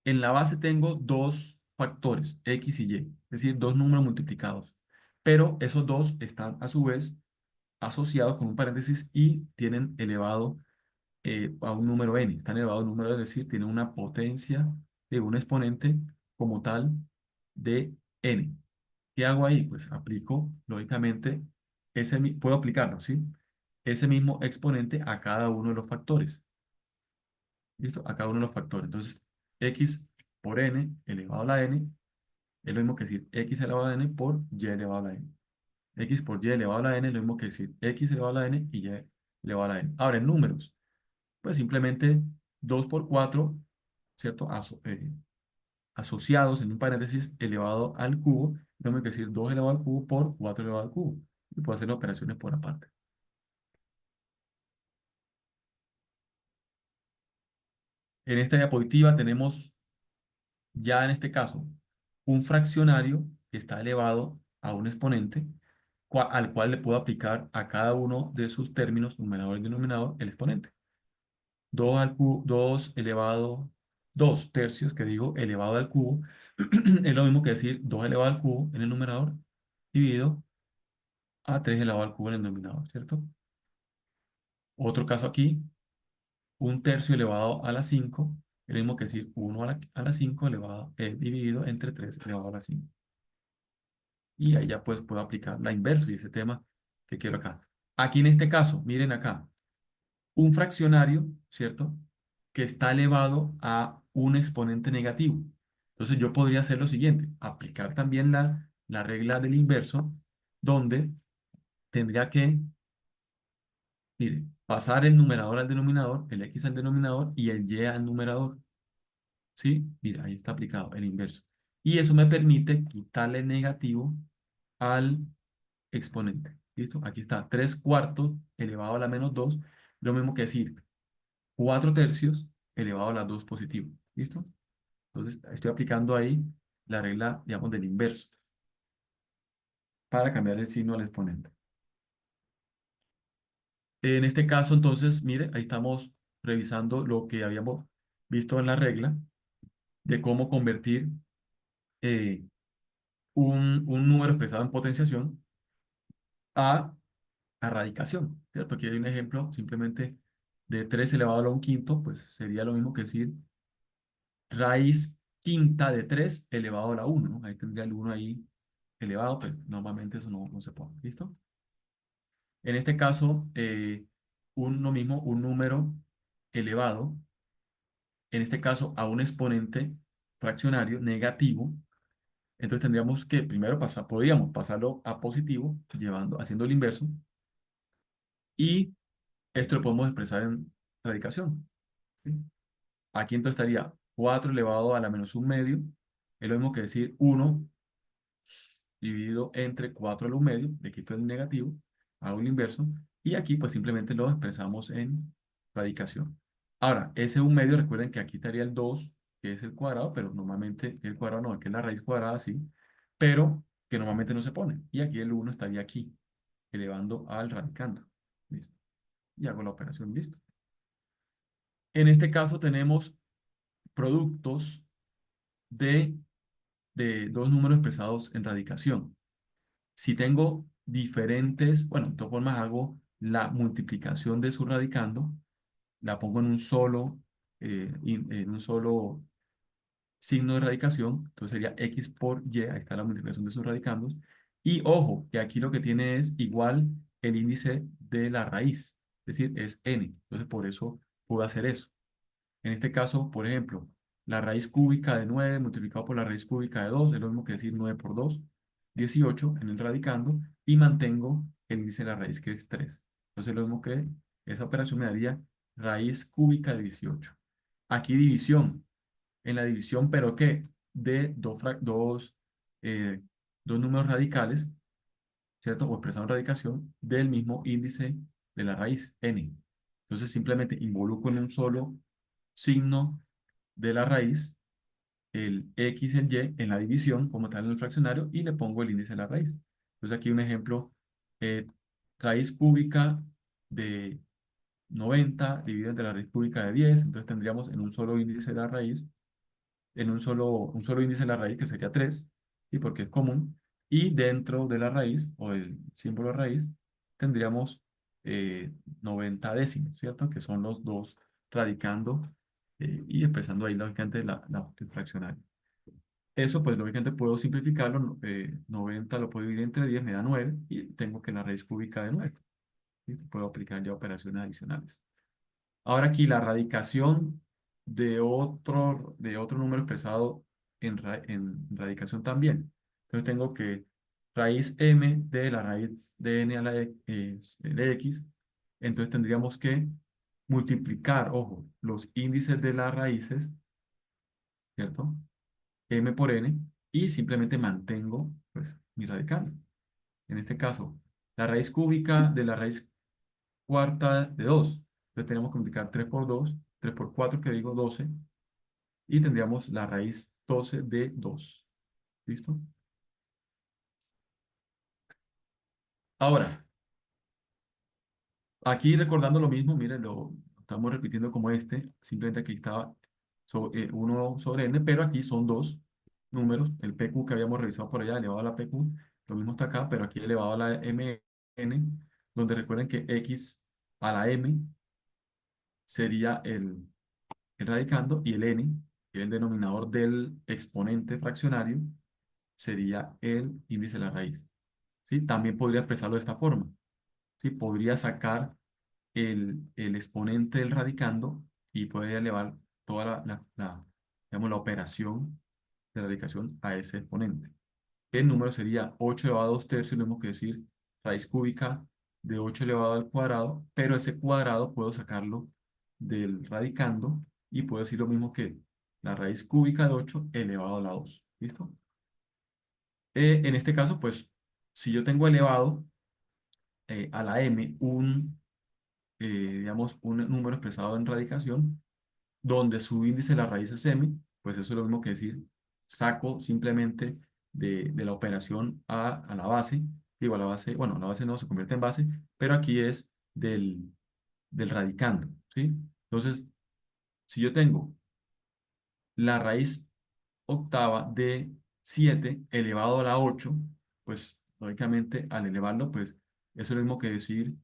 S1: en la base tengo dos factores, x y y, es decir, dos números multiplicados. Pero esos dos están a su vez asociados con un paréntesis y tienen elevado a un número n. Están elevado a un número, es decir, tienen una potencia de un exponente como tal de n. ¿Qué hago ahí? Pues aplico, lógicamente, puedo aplicarlo, ¿sí? Ese mismo exponente a cada uno de los factores. ¿Listo? A cada uno de los factores. Entonces, x por n elevado a la n es lo mismo que decir x elevado a la n por y elevado a la n. X por y elevado a la n es lo mismo que decir x elevado a la n y y elevado a la n. Ahora, en números, pues simplemente 2 por 4, ¿cierto? Asociados en un paréntesis elevado al cubo, tengo que decir 2 elevado al cubo por 4 elevado al cubo. Y puedo hacer las operaciones por aparte. En esta diapositiva tenemos ya en este caso un fraccionario que está elevado a un exponente al cual le puedo aplicar a cada uno de sus términos, numerador y denominador, el exponente. 2 al cubo, 2 elevado, 2 tercios, que digo, elevado al cubo, es lo mismo que decir 2 elevado al cubo en el numerador, dividido a 3 elevado al cubo en el denominador, ¿cierto? Otro caso aquí, un tercio elevado a la 5, es lo mismo que decir 1 a la 5 elevado, dividido entre 3 elevado a la 5. Y ahí ya pues puedo aplicar la inversa y ese tema que quiero acá. Aquí en este caso, miren acá, un fraccionario, ¿cierto? Que está elevado a un exponente negativo. Entonces yo podría hacer lo siguiente, aplicar también la regla del inverso, donde tendría que, mire, pasar el numerador al denominador, el x al denominador y el y al numerador. ¿Sí? Mira, ahí está aplicado el inverso. Y eso me permite quitarle el negativo al exponente. ¿Listo? Aquí está 3 cuartos elevado a la menos 2, lo mismo que decir 4 tercios elevado a la 2 positivo. ¿Listo? Entonces, estoy aplicando ahí la regla, digamos, del inverso para cambiar el signo al exponente. En este caso, entonces, mire, ahí estamos revisando lo que habíamos visto en la regla de cómo convertir eh, un número expresado en potenciación a, a radicación, ¿cierto? Aquí hay un ejemplo simplemente de 3 elevado a la 1 quinto, pues sería lo mismo que decir raíz quinta de 3 elevado a la 1, ¿no? Ahí tendría el 1 ahí elevado, pues normalmente eso no se pone, ¿listo? En este caso, lo mismo, un número elevado, en este caso a un exponente fraccionario negativo, entonces tendríamos que primero podríamos pasarlo a positivo, haciendo el inverso, y esto lo podemos expresar en radicación, ¿sí? Aquí entonces estaría 4 elevado a la menos un medio, es lo mismo que decir 1 dividido entre 4 a la 1 medio, le quito el negativo, hago el inverso, y aquí pues simplemente lo expresamos en radicación. Ahora, ese 1 medio, recuerden que aquí estaría el 2 que es el cuadrado, pero normalmente el cuadrado no, que es la raíz cuadrada, sí, pero que normalmente no se pone. Y aquí el 1 estaría aquí, elevando al radicando. ¿Listo? Y hago la operación, listo. En este caso tenemos productos de, de dos números expresados en radicación. Si tengo diferentes, bueno, de todas formas hago la multiplicación de su radicando, la pongo en un solo signo de radicación, entonces sería x por y, ahí está la multiplicación de sus radicandos, y ojo, que aquí lo que tiene es igual el índice de la raíz, es decir, es n, entonces por eso puedo hacer eso. En este caso, por ejemplo, la raíz cúbica de 9 multiplicado por la raíz cúbica de 2 es lo mismo que decir 9 por 2, 18 en el radicando, y mantengo el índice de la raíz que es 3. Entonces lo mismo que esa operación me daría raíz cúbica de 18. Aquí división. En la división, ¿pero qué? De eh, dos números radicales, ¿cierto? O expresado en radicación del mismo índice de la raíz, n. Entonces simplemente involucro en un solo signo de la raíz, el x y el y en la división, como tal en el fraccionario, y le pongo el índice de la raíz. Entonces aquí un ejemplo, eh, raíz cúbica de 90 dividido entre la raíz cúbica de 10, entonces tendríamos en un solo índice de la raíz, un solo índice de la raíz que sería 3, ¿sí? Porque es común, y dentro de la raíz, o el símbolo de raíz, tendríamos 90 décimos, ¿cierto? Que son los dos radicando y expresando ahí lógicamente el fraccionario. Eso, pues, lógicamente puedo simplificarlo. 90 lo puedo dividir entre 10, me da 9, y tengo que la raíz cúbica de 9. ¿Sí? Puedo aplicar ya operaciones adicionales. Ahora aquí la radicación de otro número expresado en radicación también. Entonces tengo que raíz m de la raíz de n a la de x. Entonces tendríamos que multiplicar, ojo, los índices de las raíces, ¿cierto? M por n, y simplemente mantengo, pues, mi radical. En este caso, la raíz cúbica de la raíz cuarta de 2. Entonces tenemos que multiplicar 3 por 2, 3 por 4, que digo 12, y tendríamos la raíz 12 de 2. ¿Listo? Ahora, aquí recordando lo mismo, miren, lo estamos repitiendo como simplemente aquí estaba 1 sobre n, pero aquí son dos números, el PQ que habíamos revisado por allá, elevado a la PQ, lo mismo está acá, pero aquí elevado a la MN, donde recuerden que X a la M sería el radicando, y el n, que es el denominador del exponente fraccionario, sería el índice de la raíz. ¿Sí? También podría expresarlo de esta forma. ¿Sí? Podría sacar el exponente del radicando y podría elevar toda digamos, la operación de radicación a ese exponente. El número sería 8 elevado a 2 tercios, lo mismo que decir raíz cúbica de 8 elevado al cuadrado, pero ese cuadrado puedo sacarlo del radicando y puedo decir lo mismo que la raíz cúbica de 8 elevado a la 2. ¿Listo? En este caso, pues, si yo tengo elevado a la m digamos, un número expresado en radicación, donde su índice de la raíz es m, pues eso es lo mismo que decir, saco simplemente de la operación a la base, digo a la base, bueno, la base no se convierte en base, pero aquí es del radicando, ¿sí? Entonces, si yo tengo la raíz octava de 7 elevado a la 8, pues lógicamente al elevarlo, pues eso es lo mismo que decir,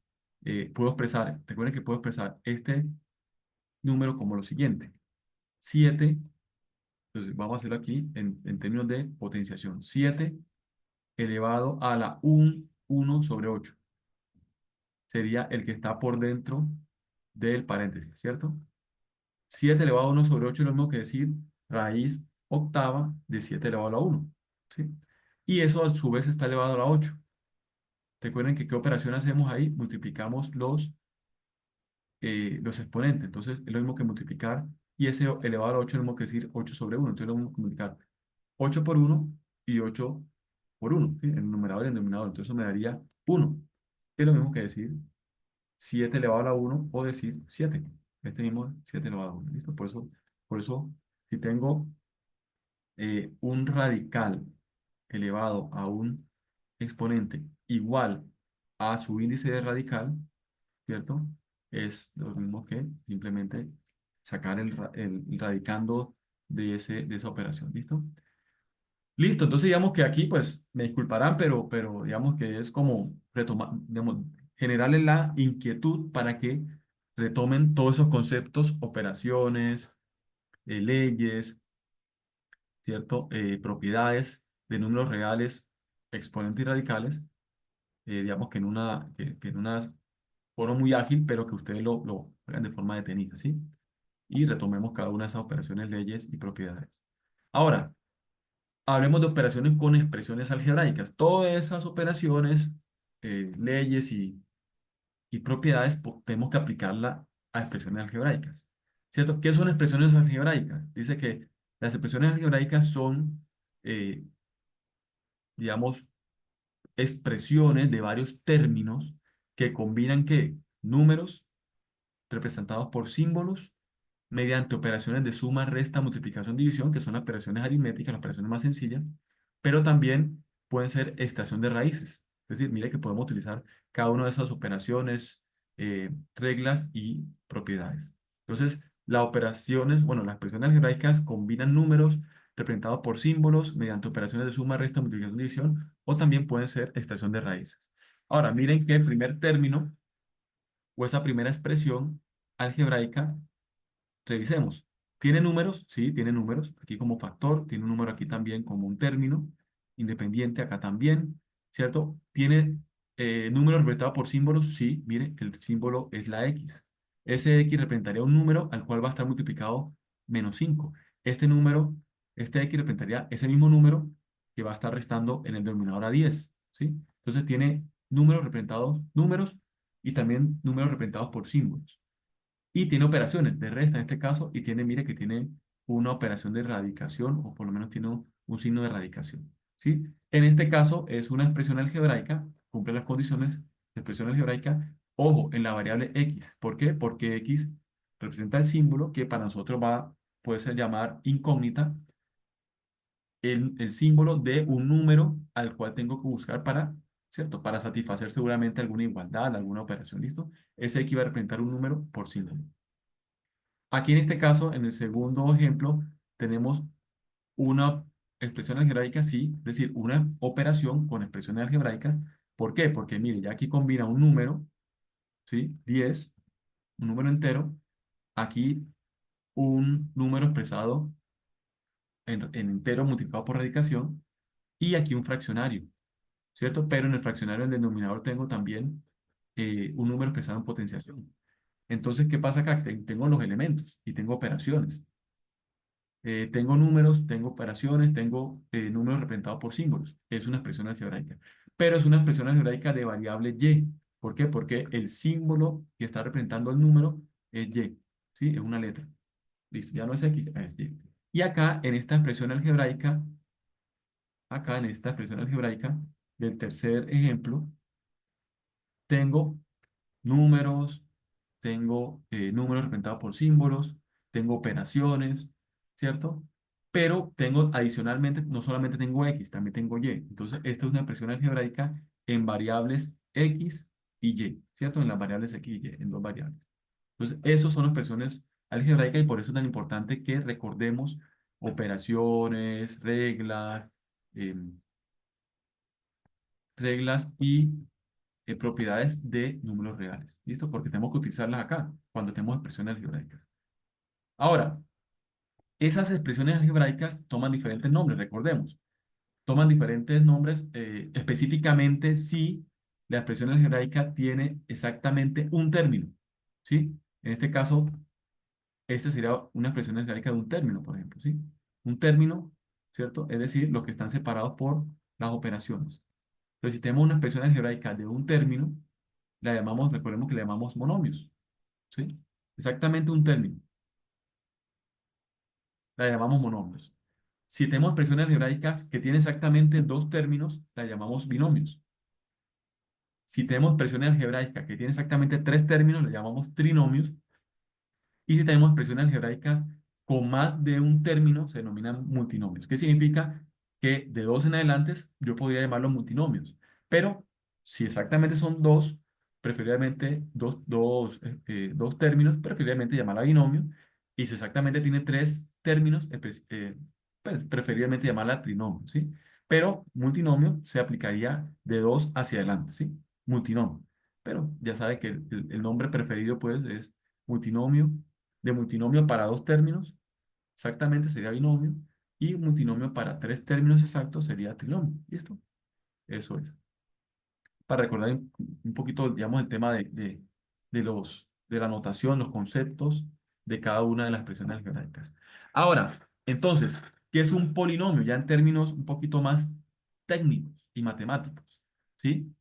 S1: puedo expresar, recuerden que puedo expresar este número como lo siguiente: 7. Entonces vamos a hacerlo aquí en términos de potenciación: 7 elevado a la 1 sobre 8. Sería el que está por dentro del paréntesis, ¿cierto? 7 elevado a 1 sobre 8 es lo mismo que decir raíz octava de 7 elevado a la 1. ¿Sí? Y eso a su vez está elevado a la 8. Recuerden que ¿qué operación hacemos ahí? Multiplicamos los exponentes. Entonces es lo mismo que multiplicar, y ese elevado a la 8 es lo mismo que decir 8 sobre 1. Entonces lo mismo que multiplicar 8 por 1 y 8 por 1, ¿sí? El numerador y el denominador. Entonces eso me daría 1. Es lo mismo que decir 7 elevado a la 1 o decir 7. Este mismo 7 elevado a 1. ¿Listo? Por eso, si tengo un radical elevado a un exponente igual a su índice de radical, ¿cierto? Es lo mismo que simplemente sacar el radicando de esa operación. ¿Listo? Listo, entonces digamos que aquí, pues, me disculparán, pero digamos que es como retomar, digamos, generarles la inquietud para que retomen todos esos conceptos, operaciones, leyes, ¿cierto? Propiedades de números reales, exponentes y radicales, digamos que en una forma muy ágil, pero que ustedes lo hagan de forma detenida, ¿sí? Y retomemos cada una de esas operaciones, leyes y propiedades. Ahora, hablemos de operaciones con expresiones algebraicas. Todas esas operaciones, leyes y propiedades, tenemos que aplicarla a expresiones algebraicas. ¿Cierto? ¿Qué son expresiones algebraicas? Dice que las expresiones algebraicas son, eh, digamos, expresiones de varios términos que combinan, ¿qué? Números representados por símbolos mediante operaciones de suma, resta, multiplicación, división, que son las operaciones aritméticas, las operaciones más sencillas, pero también pueden ser extracción de raíces. Es decir, mire que podemos utilizar cada una de esas operaciones, reglas y propiedades. Entonces, las operaciones, bueno, las expresiones algebraicas combinan números representados por símbolos mediante operaciones de suma, resta, multiplicación, división, o también pueden ser extracción de raíces. Ahora, miren que el primer término o esa primera expresión algebraica, revisemos. ¿Tiene números? Sí, tiene números. Aquí como factor, tiene un número aquí también como un término, independiente acá también, ¿cierto? ¿Tiene número representado por símbolos? Sí, mire, el símbolo es la X. Ese X representaría un número al cual va a estar multiplicado -5. Este número, este X representaría ese mismo número que va a estar restando en el denominador a 10, ¿sí? Entonces tiene números representados, números y también números representados por símbolos. Y tiene operaciones de resta en este caso, y tiene, mire que tiene una operación de radicación, o por lo menos tiene un signo de radicación, ¿sí? En este caso es una expresión algebraica, cumple las condiciones de expresión algebraica, ojo, en la variable x. ¿Por qué? Porque x representa el símbolo que para nosotros puede ser llamar incógnita, el símbolo de un número al cual tengo que buscar para, ¿cierto? Para satisfacer seguramente alguna igualdad, alguna operación, ¿listo? Ese x va a representar un número por símbolo. Aquí en este caso, en el segundo ejemplo, tenemos una expresión algebraica, sí, es decir, una operación con expresiones algebraicas. ¿Por qué? Porque mire, ya aquí combina un número, ¿sí? 10, un número entero, aquí un número expresado en entero multiplicado por radicación, y aquí un fraccionario, ¿cierto? Pero en el fraccionario, en el denominador, tengo también un número expresado en potenciación. Entonces, ¿qué pasa acá? Que tengo los elementos y tengo operaciones. Tengo números, tengo operaciones, tengo números representados por símbolos. Es una expresión algebraica. Pero es una expresión algebraica de variable y. ¿Por qué? Porque el símbolo que está representando el número es y. ¿Sí? Es una letra. Listo, ya no es x, ya es y. Y acá en esta expresión algebraica del tercer ejemplo, tengo números, tengo números representados por símbolos, tengo operaciones, ¿cierto? Pero tengo adicionalmente, no solamente tengo X, también tengo Y. Entonces, esta es una expresión algebraica en variables X y Y, ¿cierto? En las variables X y Y, en dos variables. Entonces, esos son expresiones algebraicas y por eso es tan importante que recordemos operaciones, em, reglas y propiedades de números reales. ¿Listo? Porque tenemos que utilizarlas acá, cuando tenemos expresiones algebraicas. Ahora, esas expresiones algebraicas toman diferentes nombres, recordemos. Toman diferentes nombres específicamente si la expresión algebraica tiene exactamente un término. ¿Sí? En este caso, esta sería una expresión algebraica de un término, por ejemplo. ¿Sí? Un término, ¿cierto? Es decir, los que están separados por las operaciones. Entonces, si tenemos una expresión algebraica de un término, la llamamos, recordemos que la llamamos monomios. ¿Sí? Exactamente un término. La llamamos monomios. Si tenemos expresiones algebraicas que tienen exactamente dos términos, la llamamos binomios. Si tenemos expresiones algebraicas que tienen exactamente tres términos, la llamamos trinomios. Y si tenemos expresiones algebraicas con más de un término, se denominan multinomios. ¿Qué significa? Que de dos en adelante yo podría llamarlos multinomios. Pero si exactamente son dos, preferiblemente dos términos, preferiblemente llamarla binomio. Y si exactamente tiene tres términos, pues preferiblemente llamarla trinomio, ¿sí? Pero multinomio se aplicaría de dos hacia adelante, ¿sí? Multinomio. Pero ya sabe que el nombre preferido pues es multinomio. De multinomio para dos términos, exactamente sería binomio, y un multinomio para tres términos exactos sería trinomio. ¿Listo? Eso es. Para recordar un poquito, digamos, el tema de la notación, los conceptos de cada una de las expresiones algebraicas. Ahora, entonces, ¿qué es un polinomio? Ya en términos un poquito más técnicos y matemáticos, ¿sí?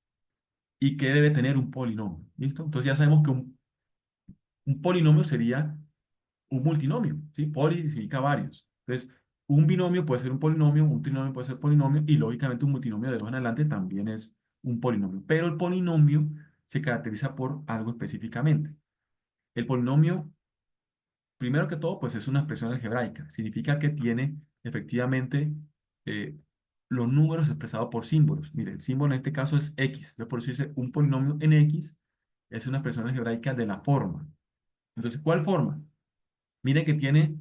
S1: ¿Y qué debe tener un polinomio? ¿Listo? Entonces ya sabemos que un polinomio sería un multinomio, ¿sí? Poli significa varios. Entonces, un binomio puede ser un polinomio, un trinomio puede ser polinomio, y lógicamente un multinomio de dos en adelante también es un polinomio. Pero el polinomio se caracteriza por algo específicamente. El polinomio, primero que todo, pues es una expresión algebraica. Significa que tiene efectivamente eh, los números expresados por símbolos. Mire, el símbolo en este caso es x. Entonces, por eso dice un polinomio en x es una expresión algebraica de la forma. Entonces, ¿cuál forma? Mire que tiene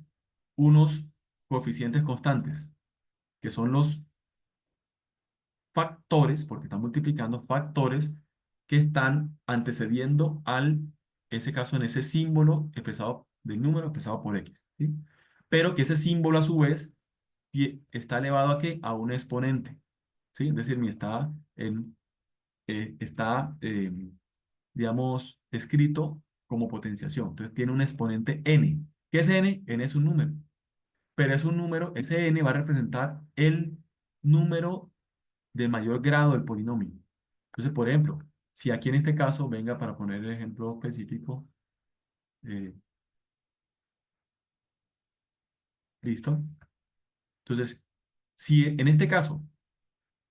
S1: unos coeficientes constantes, que son los factores, porque están multiplicando factores que están antecediendo ese caso, en ese símbolo expresado del número expresado por x, ¿sí? pero que ese símbolo a su vez está elevado ¿a qué? A un exponente, ¿sí? Es decir, está digamos, escrito como potenciación. Entonces tiene un exponente n. ¿Qué es n? N es un número, pero es un número, ese n va a representar el número de mayor grado del polinomio. Entonces, por ejemplo, si aquí en este caso, venga para poner el ejemplo específico, eh, listo. Entonces, si en este caso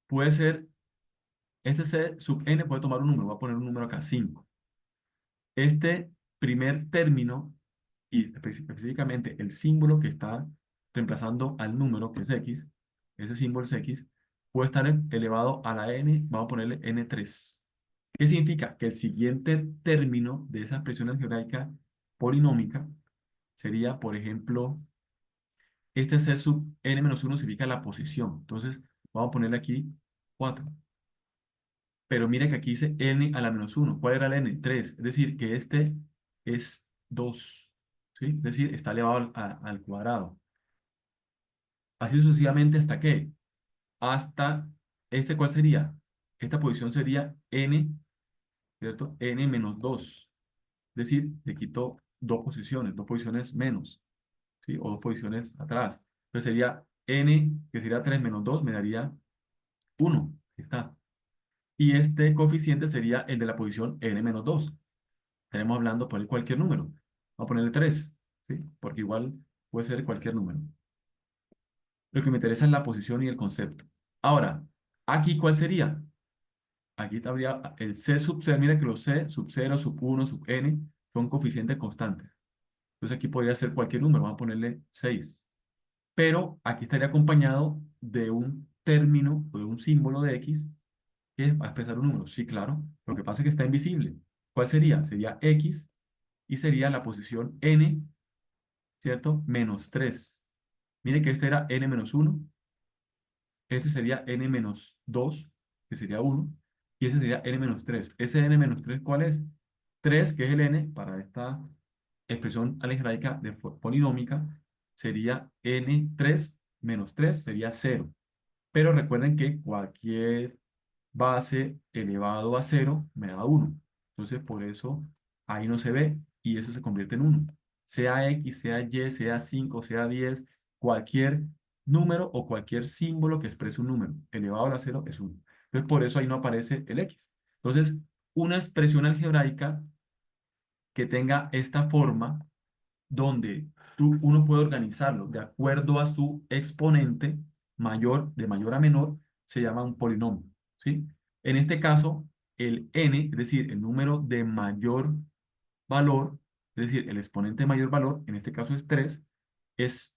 S1: puede ser, este c sub n puede tomar un número, voy a poner un número acá, 5. Este primer término, y específicamente el símbolo que está reemplazando al número, que es x, ese símbolo es x, puede estar elevado a la n, vamos a ponerle n3. ¿Qué significa? Que el siguiente término de esa expresión algebraica polinómica sería, por ejemplo, este c sub n-1 significa la posición. Entonces, vamos a ponerle aquí 4. Pero mire que aquí dice n a la -1. ¿Cuál era el n? 3. Es decir, que este es 2. ¿Sí? Es decir, está elevado al cuadrado. Así sucesivamente, ¿hasta qué? Hasta, ¿cuál sería? Esta posición sería n, ¿cierto? N-2. Es decir, le quito dos posiciones menos, ¿sí? O dos posiciones atrás. Entonces sería n, que sería 3 menos 2, me daría 1. Ahí está. Y este coeficiente sería el de la posición n-2. Estaremos hablando por cualquier número. Vamos a ponerle 3, ¿sí? Porque igual puede ser cualquier número. Lo que me interesa es la posición y el concepto. Ahora, ¿aquí cuál sería? Aquí habría el c sub 0. Mira que los c sub 0, sub 1, sub n son coeficientes constantes. Entonces aquí podría ser cualquier número. Vamos a ponerle 6. Pero aquí estaría acompañado de un término o de un símbolo de x que va a expresar un número. Sí, claro. Lo que pasa es que está invisible. ¿Cuál sería? Sería x y sería la posición n, ¿cierto? Menos 3. Mire que este era n-1, este sería n-2, que sería 1, y este sería n-3. ¿Ese n-3 cuál es? 3, que es el n, para esta expresión algebraica de polinómica, sería n3 menos 3, sería 0. Pero recuerden que cualquier base elevado a 0 me da 1. Entonces, por eso ahí no se ve y eso se convierte en 1. Sea X, sea Y, sea 5, sea 10, cualquier número o cualquier símbolo que exprese un número elevado a la 0 es 1. Entonces, por eso ahí no aparece el X. Entonces, una expresión algebraica que tenga esta forma donde uno puede organizarlo de acuerdo a su exponente mayor, de mayor a menor, se llama un polinomio, ¿sí? En este caso, el n, es decir, el número de mayor valor, es decir, el exponente de mayor valor, en este caso es 3, es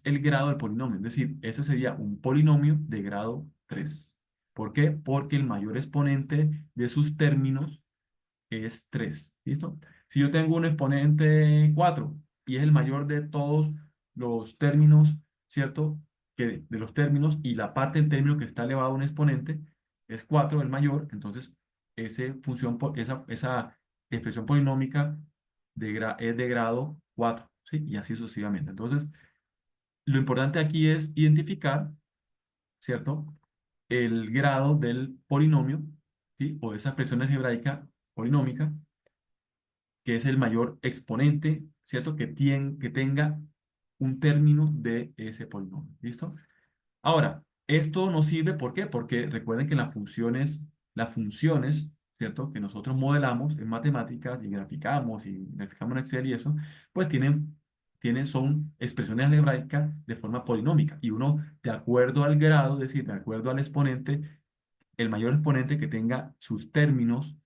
S1: el grado del polinomio, es decir, ese sería un polinomio de grado 3. ¿Por qué? Porque el mayor exponente de sus términos es 3. ¿Listo? Si yo tengo un exponente 4 y es el mayor de todos los términos, ¿cierto? Que de los términos y la parte del término que está elevado a un exponente es 4 el mayor, entonces esa expresión polinómica es de grado 4, ¿sí? Y así sucesivamente. Entonces, lo importante aquí es identificar, ¿cierto? El grado del polinomio, ¿sí? O de esa expresión algebraica polinómica que es el mayor exponente, ¿cierto? Que tenga un término de ese polinomio. ¿Listo? Ahora, esto nos sirve, ¿por qué? Porque recuerden que las funciones, ¿cierto? Que nosotros modelamos en matemáticas y graficamos en Excel y eso, pues son expresiones algebraicas de forma polinómica. Y uno, de acuerdo al grado, es decir, de acuerdo al exponente, el mayor exponente que tenga sus términos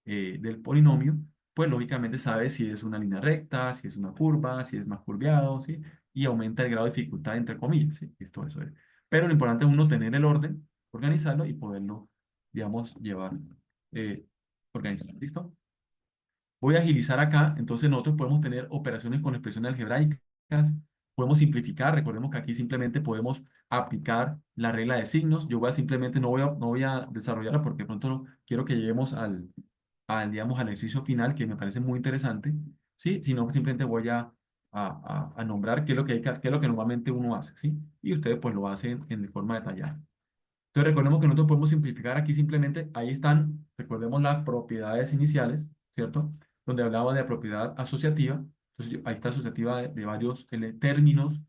S1: del polinomio, pues lógicamente sabe si es una línea recta, si es una curva, si es más curviado, ¿sí? Y aumenta el grado de dificultad entre comillas, ¿sí? Esto, eso es. Pero lo importante es uno tener el orden, organizarlo y poderlo, digamos, llevar eh, organizado. ¿Listo? Voy a agilizar acá, entonces nosotros podemos tener operaciones con expresiones algebraicas, podemos simplificar, recordemos que aquí simplemente podemos aplicar la regla de signos. Yo simplemente no voy a desarrollarla porque de pronto quiero que lleguemos digamos, al ejercicio final que me parece muy interesante, ¿sí? Sino que simplemente voy a a nombrar qué es lo que hay que hacer, qué es lo que normalmente uno hace, ¿sí? Y ustedes pues lo hacen en de forma detallada. Entonces recordemos que nosotros podemos simplificar aquí simplemente, ahí están, recordemos las propiedades iniciales, ¿cierto? Donde hablaba de propiedad asociativa. Entonces ahí está asociativa de varios términos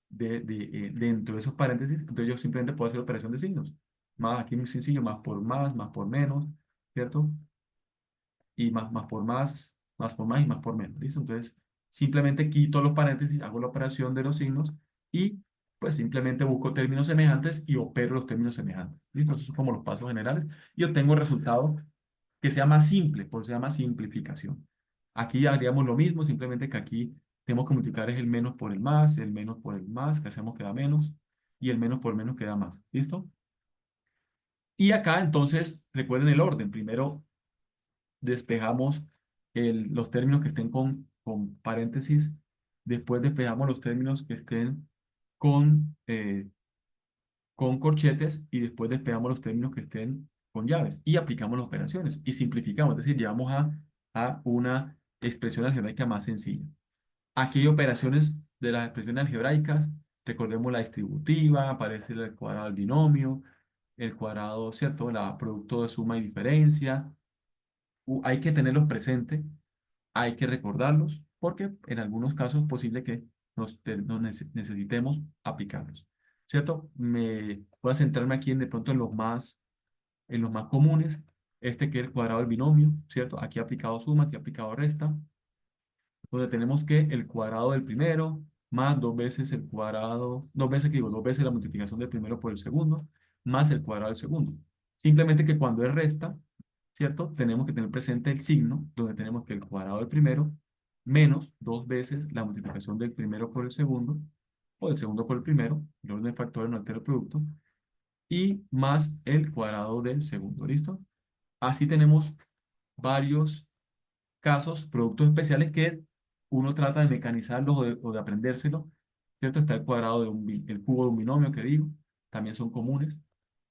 S1: dentro de esos paréntesis. Entonces yo simplemente puedo hacer operación de signos. Más, aquí muy sencillo, más por menos, ¿cierto? Y más por más y más por menos, ¿listo? Entonces, simplemente quito los paréntesis, hago la operación de los signos y pues simplemente busco términos semejantes y opero los términos semejantes, ¿listo? Esos son como los pasos generales y obtengo el resultado que sea más simple, por eso se llama simplificación. Aquí haríamos lo mismo, simplemente que aquí tenemos que multiplicar es el menos por el menos por el más, que hacemos que da menos, y el menos por menos queda más, ¿listo? Y acá entonces, recuerden el orden, primero despejamos los términos que estén con paréntesis, después despejamos los términos que estén con corchetes y después despejamos los términos que estén con llaves y aplicamos las operaciones y simplificamos, es decir, llegamos a una expresión algebraica más sencilla. Aquí hay operaciones de las expresiones algebraicas, recordemos la distributiva, aparece el cuadrado del binomio, el cuadrado, ¿cierto? La producto de suma y diferencia. Hay que tenerlos presentes, hay que recordarlos, porque en algunos casos es posible que necesitemos aplicarlos, ¿cierto? Me voy a centrarme aquí de pronto en los más comunes, este que es el cuadrado del binomio, ¿cierto? Aquí he aplicado suma, aquí he aplicado resta, donde tenemos que el cuadrado del primero más dos veces el cuadrado, dos veces que digo, dos veces la multiplicación del primero por el segundo, más el cuadrado del segundo. Simplemente que cuando es resta, ¿cierto? Tenemos que tener presente el signo, donde tenemos que el cuadrado del primero menos dos veces la multiplicación del primero por el segundo, o del segundo por el primero, el orden de factores no altera el producto, y más el cuadrado del segundo, ¿listo? Así tenemos varios casos, productos especiales que uno trata de mecanizarlos o de aprendérselo, ¿cierto? Está el cuadrado de el cubo de un binomio que digo, también son comunes,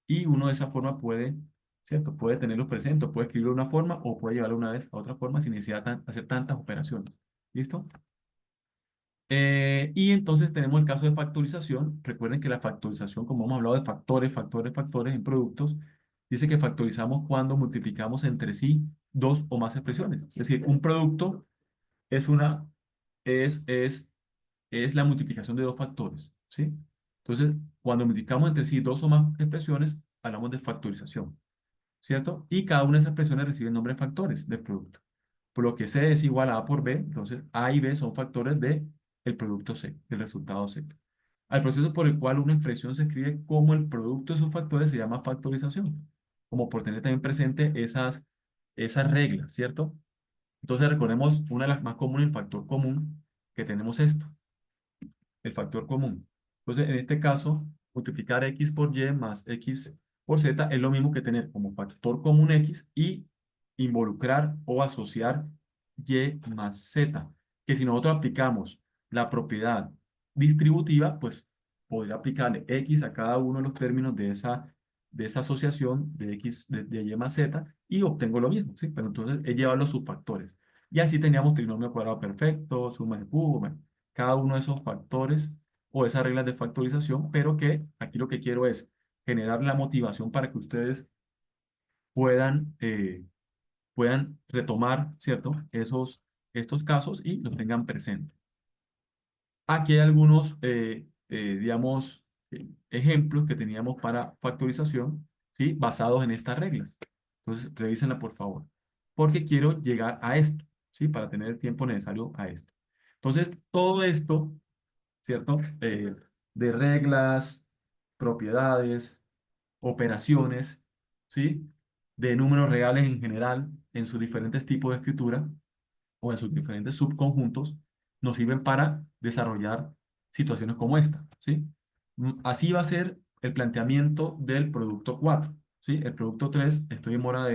S1: y uno de esa forma puede, ¿cierto? Puede tenerlos presentes, puede escribirlo de una forma o puede llevarlo una vez a otra forma sin necesidad de hacer tantas operaciones. ¿Listo? Y entonces tenemos el caso de factorización. Recuerden que la factorización, como hemos hablado de factores en productos, dice que factorizamos cuando multiplicamos entre sí dos o más expresiones. Es decir, un producto es una, es, es, es la multiplicación de dos factores, ¿sí? Entonces, cuando multiplicamos entre sí dos o más expresiones, hablamos de factorización, ¿cierto? Y cada una de esas expresiones recibe el nombre de factores del producto. Por lo que C es igual a por B, entonces A y B son factores de el producto C, del resultado C. Al proceso por el cual una expresión se escribe como el producto de sus factores se llama factorización, como por tener también presente esas reglas, ¿cierto? Entonces recordemos una de las más comunes, el factor común, que tenemos esto, el factor común. Entonces, en este caso, multiplicar x por y más x por z es lo mismo que tener como factor común x y involucrar o asociar y más z. Que si nosotros aplicamos la propiedad distributiva, pues podría aplicarle x a cada uno de los términos de esa asociación de x de y más z y obtengo lo mismo, ¿sí? Pero entonces es llevarlo a sus factores. Y así teníamos trinomio cuadrado perfecto, suma de cubo, bueno, cada uno de esos factores o esas reglas de factorización, pero que aquí lo que quiero es generar la motivación para que ustedes puedan retomar, ¿cierto? Estos casos y los tengan presentes. Aquí hay algunos, digamos, ejemplos que teníamos para factorización, ¿sí? Basados en estas reglas. Entonces, revísenla por favor, porque quiero llegar a esto, ¿sí? Para tener el tiempo necesario a esto. Entonces, todo esto, ¿cierto? De reglas, propiedades, operaciones, ¿sí? De números reales en general, en sus diferentes tipos de escritura o en sus diferentes subconjuntos, nos sirven para desarrollar situaciones como esta, ¿sí? Así va a ser el planteamiento del producto 4, ¿sí? El producto 3, estoy en mora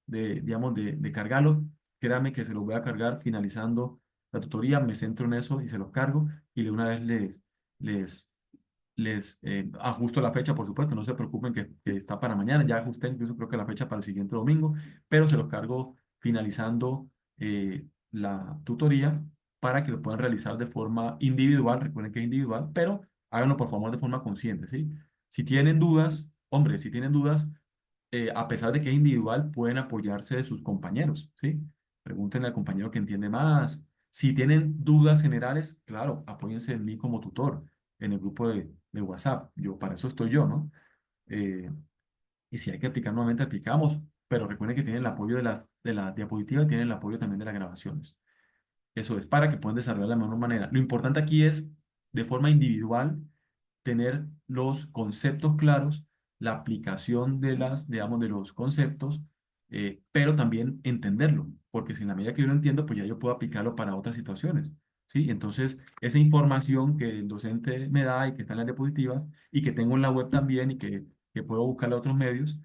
S1: digamos, de cargarlo. Créanme que se los voy a cargar finalizando la tutoría, me centro en eso y se los cargo y de una vez les, les ajusto la fecha, por supuesto, no se preocupen que está para mañana, ya ajusté incluso creo que la fecha para el siguiente domingo, pero se los cargo finalizando la tutoría para que lo puedan realizar de forma individual, recuerden que es individual, pero háganlo por favor de forma consciente, ¿sí? Si tienen dudas, hombre, si tienen dudas, a pesar de que es individual, pueden apoyarse de sus compañeros, ¿sí? Pregúntenle al compañero que entiende más. Si tienen dudas generales, claro, apóyense en mí como tutor en el grupo de WhatsApp. Para eso estoy yo, ¿no? Eh, y si hay que aplicar nuevamente, aplicamos, pero recuerden que tienen el apoyo de la diapositiva y tienen el apoyo también de las grabaciones. Eso es para que puedan desarrollar de la mejor manera. Lo importante aquí es, de forma individual, tener los conceptos claros, la aplicación digamos, de los conceptos, pero también entenderlo, porque si en la medida que yo lo entiendo, pues ya yo puedo aplicarlo para otras situaciones, ¿sí? Entonces, esa información que el docente me da y que está en las diapositivas y que tengo en la web también y que puedo buscar en otros medios,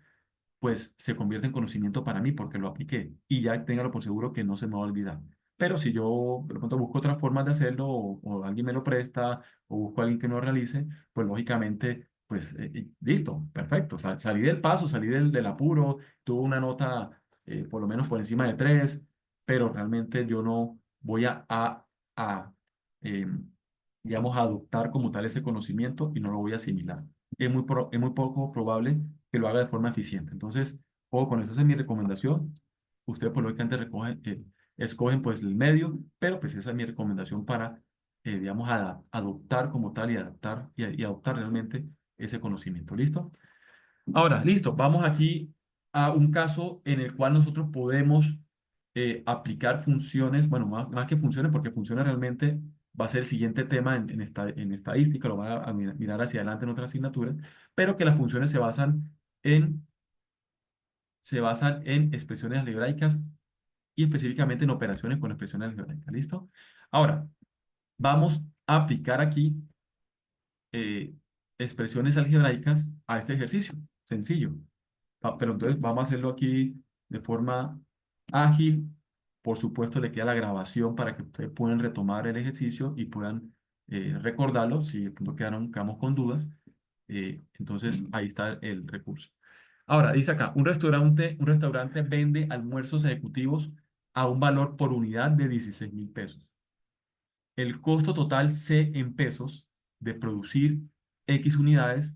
S1: pues se convierte en conocimiento para mí porque lo apliqué y ya téngalo por seguro que no se me va a olvidar. Pero si yo de pronto busco otras formas de hacerlo o alguien me lo presta o busco a alguien que no realice, pues lógicamente, pues listo, perfecto. Salí del paso, salí del apuro, tuve una nota por lo menos por encima de 3, pero realmente yo no voy a digamos, a adoptar como tal ese conocimiento y no lo voy a asimilar. Es muy poco probable que lo haga de forma eficiente. Entonces, ojo con eso, esa es mi recomendación. Ustedes, por lógicamente, escogen pues el medio, pero pues esa es mi recomendación para, digamos, adoptar como tal y adaptar y adoptar realmente ese conocimiento. ¿Listo? Ahora, listo, vamos aquí a un caso en el cual nosotros podemos aplicar funciones, bueno, más que funciones, porque funciones realmente va a ser el siguiente tema en estadística, lo van a mirar hacia adelante en otras asignaturas, pero que las funciones en, se basan en expresiones algebraicas y específicamente en operaciones con expresiones algebraicas. ¿Listo? Ahora, vamos a aplicar aquí eh, expresiones algebraicas a este ejercicio. Sencillo. Pero entonces vamos a hacerlo aquí de forma ágil. Por supuesto, le queda la grabación para que ustedes puedan retomar el ejercicio y puedan recordarlo si de pronto quedamos con dudas. Entonces, ahí está el recurso. Ahora, dice acá, un restaurante vende almuerzos ejecutivos a un valor por unidad de 16.000 pesos. El costo total C en pesos de producir X unidades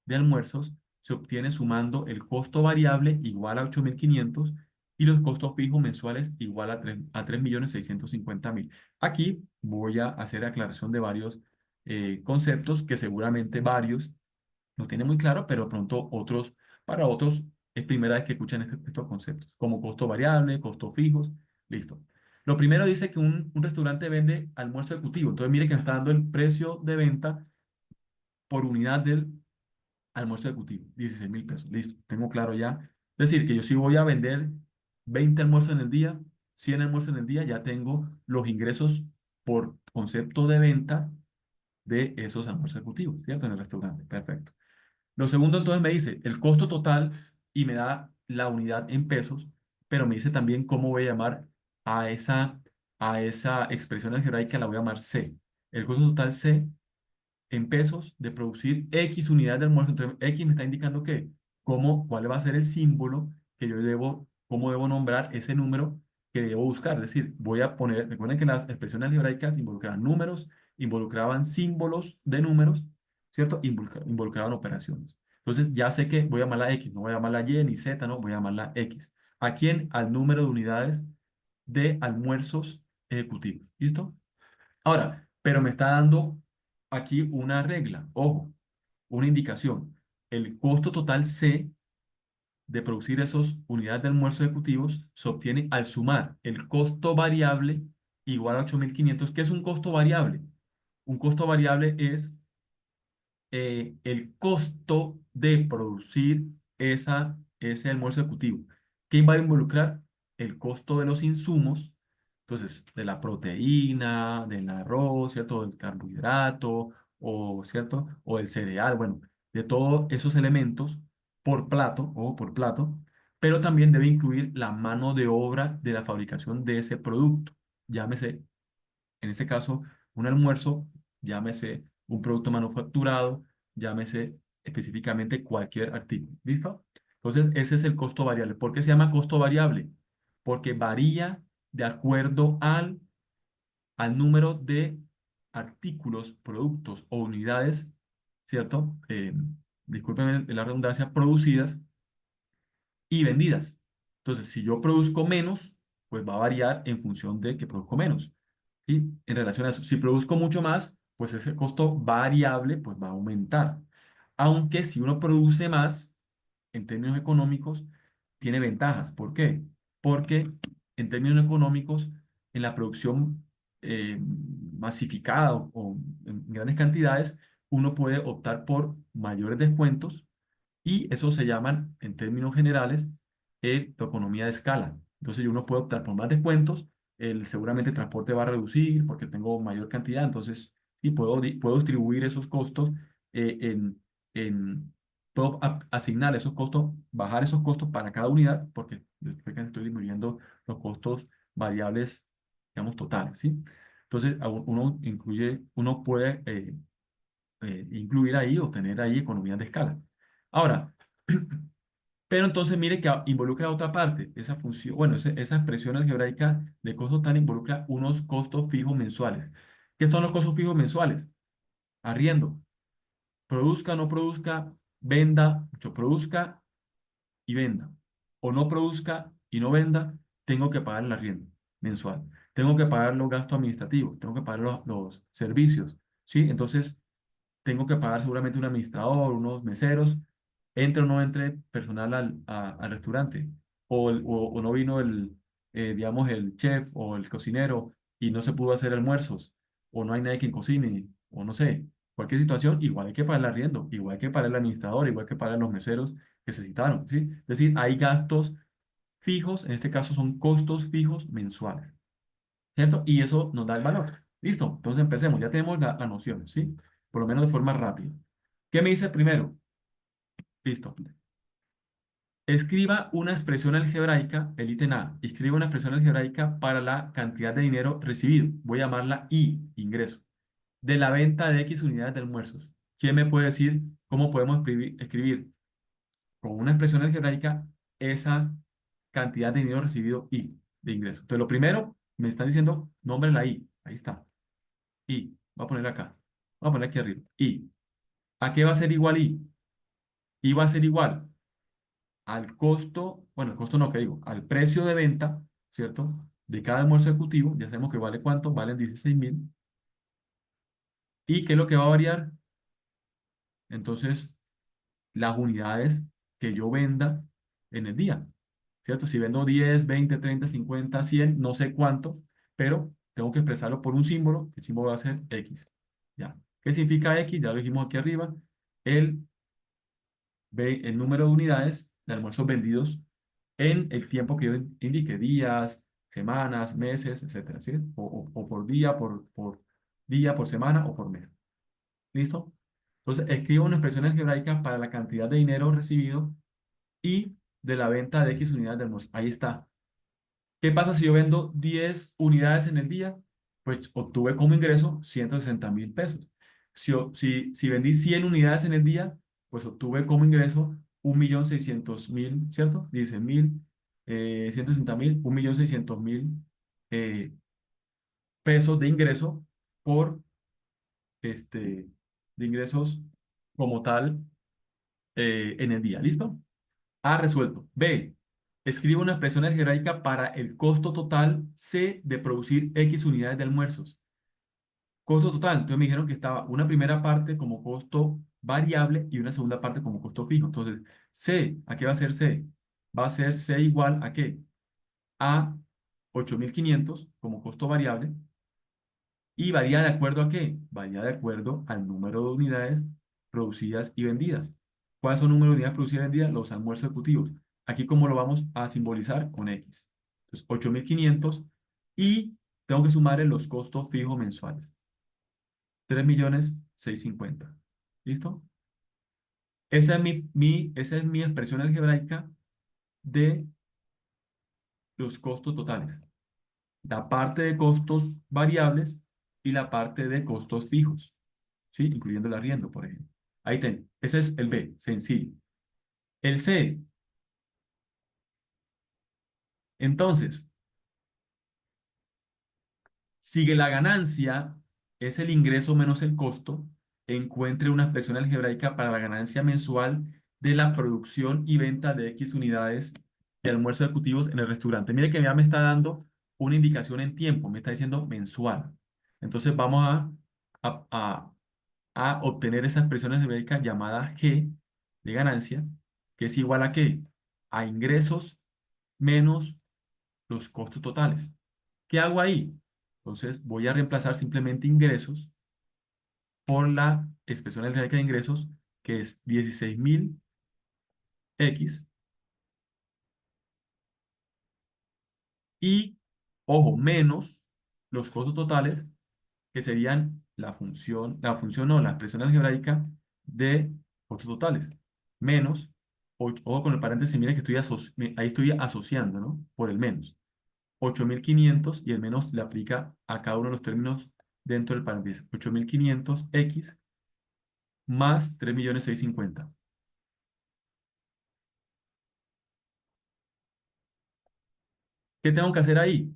S1: de almuerzos se obtiene sumando el costo variable igual a 8.500 y los costos fijos mensuales igual a 3.650.000. Aquí voy a hacer aclaración de varios conceptos que seguramente varios no tienen muy claro, pero pronto para otros es primera vez que escuchan estos conceptos, como costo variable, costos fijos, listo. Lo primero dice que un restaurante vende almuerzo ejecutivo. Entonces, mire que está dando el precio de venta por unidad del almuerzo ejecutivo, 16.000 pesos. Listo, tengo claro ya. Es decir, que yo si voy a vender 20 almuerzos en el día, 100 almuerzos en el día, ya tengo los ingresos por concepto de venta de esos almuerzos ejecutivos, ¿cierto? En el restaurante. Perfecto. Lo segundo entonces me dice el costo total y me da la unidad en pesos, pero me dice también cómo voy a llamar a esa expresión algebraica, la voy a llamar C. El costo total C en pesos de producir X unidades de almuerzo. Entonces, X me está indicando cuál va a ser el símbolo que cómo debo nombrar ese número que debo buscar. Es decir, recuerden que las expresiones algebraicas involucraban números, involucraban símbolos de números, ¿cierto? Involucraban operaciones. Entonces, ya sé que voy a llamarla X, no voy a llamarla Y ni Z, no, voy a llamarla X. ¿A quién? Al número de unidades de almuerzos ejecutivos. ¿Listo? Ahora, pero me está dando aquí una regla, ojo, una indicación. El costo total C de producir esas unidades de almuerzo ejecutivos se obtiene al sumar el costo variable igual a 8.500. ¿Qué es un costo variable? Un costo variable es el costo de producir ese almuerzo ejecutivo. ¿Qué va a involucrar? El costo de los insumos, entonces, de la proteína, del arroz, ¿cierto? Del carbohidrato, ¿cierto? O del cereal, bueno, de todos esos elementos por plato o por plato, pero también debe incluir la mano de obra de la fabricación de ese producto. Llámese en este caso, un almuerzo, llámese un producto manufacturado, llámese específicamente cualquier artículo. ¿Listo? Entonces, ese es el costo variable. ¿Por qué se llama costo variable? Porque varía de acuerdo al número de artículos, productos o unidades, ¿cierto? Disculpen la redundancia, producidas y vendidas. Entonces, si yo produzco menos, pues va a variar en función de que produzco menos. ¿Sí? En relación a eso, si produzco mucho más, pues ese costo variable pues va a aumentar. Aunque si uno produce más, en términos económicos, tiene ventajas. ¿Por qué? Porque en términos económicos, en la producción masificada o en grandes cantidades, uno puede optar por mayores descuentos y eso se llaman, en términos generales, economía de escala. Entonces, uno puede optar por más descuentos, seguramente el transporte va a reducir porque tengo mayor cantidad, entonces, sí, puedo distribuir esos costos eh, en, puedo asignar esos costos, bajar esos costos para cada unidad, porque yo estoy disminuyendo los costos variables, digamos, totales, ¿sí? Entonces, uno puede incluir ahí o tener ahí economías de escala. Ahora, pero entonces mire que involucra otra parte, esa función, bueno, esa expresión algebraica de costo total involucra unos costos fijos mensuales. ¿Qué son los costos fijos mensuales? Arriendo, produzca, no produzca, venda, mucho produzca y venda. O no produzca y no venda, tengo que pagar el arriendo mensual. Tengo que pagar los gastos administrativos, tengo que pagar los servicios, ¿sí? Entonces, tengo que pagar seguramente un administrador, unos meseros, entre o no entre personal al restaurante, o no vino digamos, el chef o el cocinero y no se pudo hacer almuerzos, o no hay nadie quien cocine, o no sé, cualquier situación, igual hay que pagar el arriendo, igual hay que pagar el administrador, igual hay que pagar los meseros que se citaron, ¿sí? Es decir, hay gastos fijos, en este caso son costos fijos mensuales, ¿cierto? Y eso nos da el valor. Listo, entonces empecemos, ya tenemos la noción, ¿sí? Por lo menos de forma rápida. ¿Qué me dice primero? Listo. Escriba una expresión algebraica, el ítem A, escriba una expresión algebraica para la cantidad de dinero recibido. Voy a llamarla I, ingreso, de la venta de X unidades de almuerzos. ¿Quién me puede decir cómo podemos escribir con una expresión algebraica esa cantidad de dinero recibido I, de ingreso? Entonces, lo primero, me están diciendo, nombre la I. Ahí está. I. Voy a poner acá. Voy a poner aquí arriba. I. ¿A qué va a ser igual I? I va a ser igual al costo, bueno, el costo no, que digo, al precio de venta, ¿cierto? De cada almuerzo ejecutivo, ya sabemos que vale cuánto, valen 16.000. ¿Y qué es lo que va a variar? Entonces, las unidades que yo venda en el día, ¿cierto? Si vendo 10, 20, 30, 50, 100, no sé cuánto, pero tengo que expresarlo por un símbolo, el símbolo va a ser X, ¿ya? ¿Qué significa X? Ya lo dijimos aquí arriba, el, el número de unidades de almuerzos vendidos en el tiempo que yo indique, días, semanas, meses, etcétera, ¿sí? O por día, por día, por semana o por mes. ¿Listo? Entonces, escribo una expresión algebraica para la cantidad de dinero recibido y de la venta de X unidades de almuerzo. Ahí está. ¿Qué pasa si yo vendo 10 unidades en el día? Pues obtuve como ingreso 160.000 pesos. Si vendí 100 unidades en el día, pues obtuve como ingreso 1.600.000, ¿cierto? 16.000, 160.000, 1.600.000 eh, pesos de ingreso por, de ingresos como tal en el día. ¿Listo? A, resuelto. B, escribe una expresión algebraica para el costo total C de producir X unidades de almuerzos. Costo total. Entonces me dijeron que estaba una primera parte como costo variable y una segunda parte como costo fijo. Entonces, C, ¿a qué va a ser C? Va a ser C igual a qué? A 8.500 como costo variable y varía de acuerdo a qué? Varía de acuerdo al número de unidades producidas y vendidas. ¿Cuáles son los números de unidades producidas y vendidas? Los almuerzos ejecutivos. Aquí, ¿cómo lo vamos a simbolizar? Con X. Entonces, 8.500 y tengo que sumarle los costos fijos mensuales. 3.650.000. ¿Listo? Esa es mi expresión algebraica de los costos totales. La parte de costos variables y la parte de costos fijos. ¿Sí? Incluyendo el arriendo, por ejemplo. Ahí ten. Ese es el B, sencillo. El C, entonces, sigue la ganancia, es el ingreso menos el costo, encuentre una expresión algebraica para la ganancia mensual de la producción y venta de X unidades de almuerzos ejecutivos en el restaurante. Mire que ya me está dando una indicación en tiempo, me está diciendo mensual. Entonces vamos a, a- a obtener esa expresión algebraica llamada G de ganancia, que es igual a ¿qué? A ingresos menos los costos totales. ¿Qué hago ahí? Entonces voy a reemplazar simplemente ingresos por la expresión algebraica de ingresos, que es 16.000x, y, ojo, menos los costos totales, que serían la función no, la expresión algebraica de costos totales, menos, ojo con el paréntesis, mira que ahí estoy asociando, ¿no? Por el menos. 8.500 y el menos le aplica a cada uno de los términos dentro del paréntesis. 8.500x más 3.650.000. ¿Qué tengo que hacer ahí?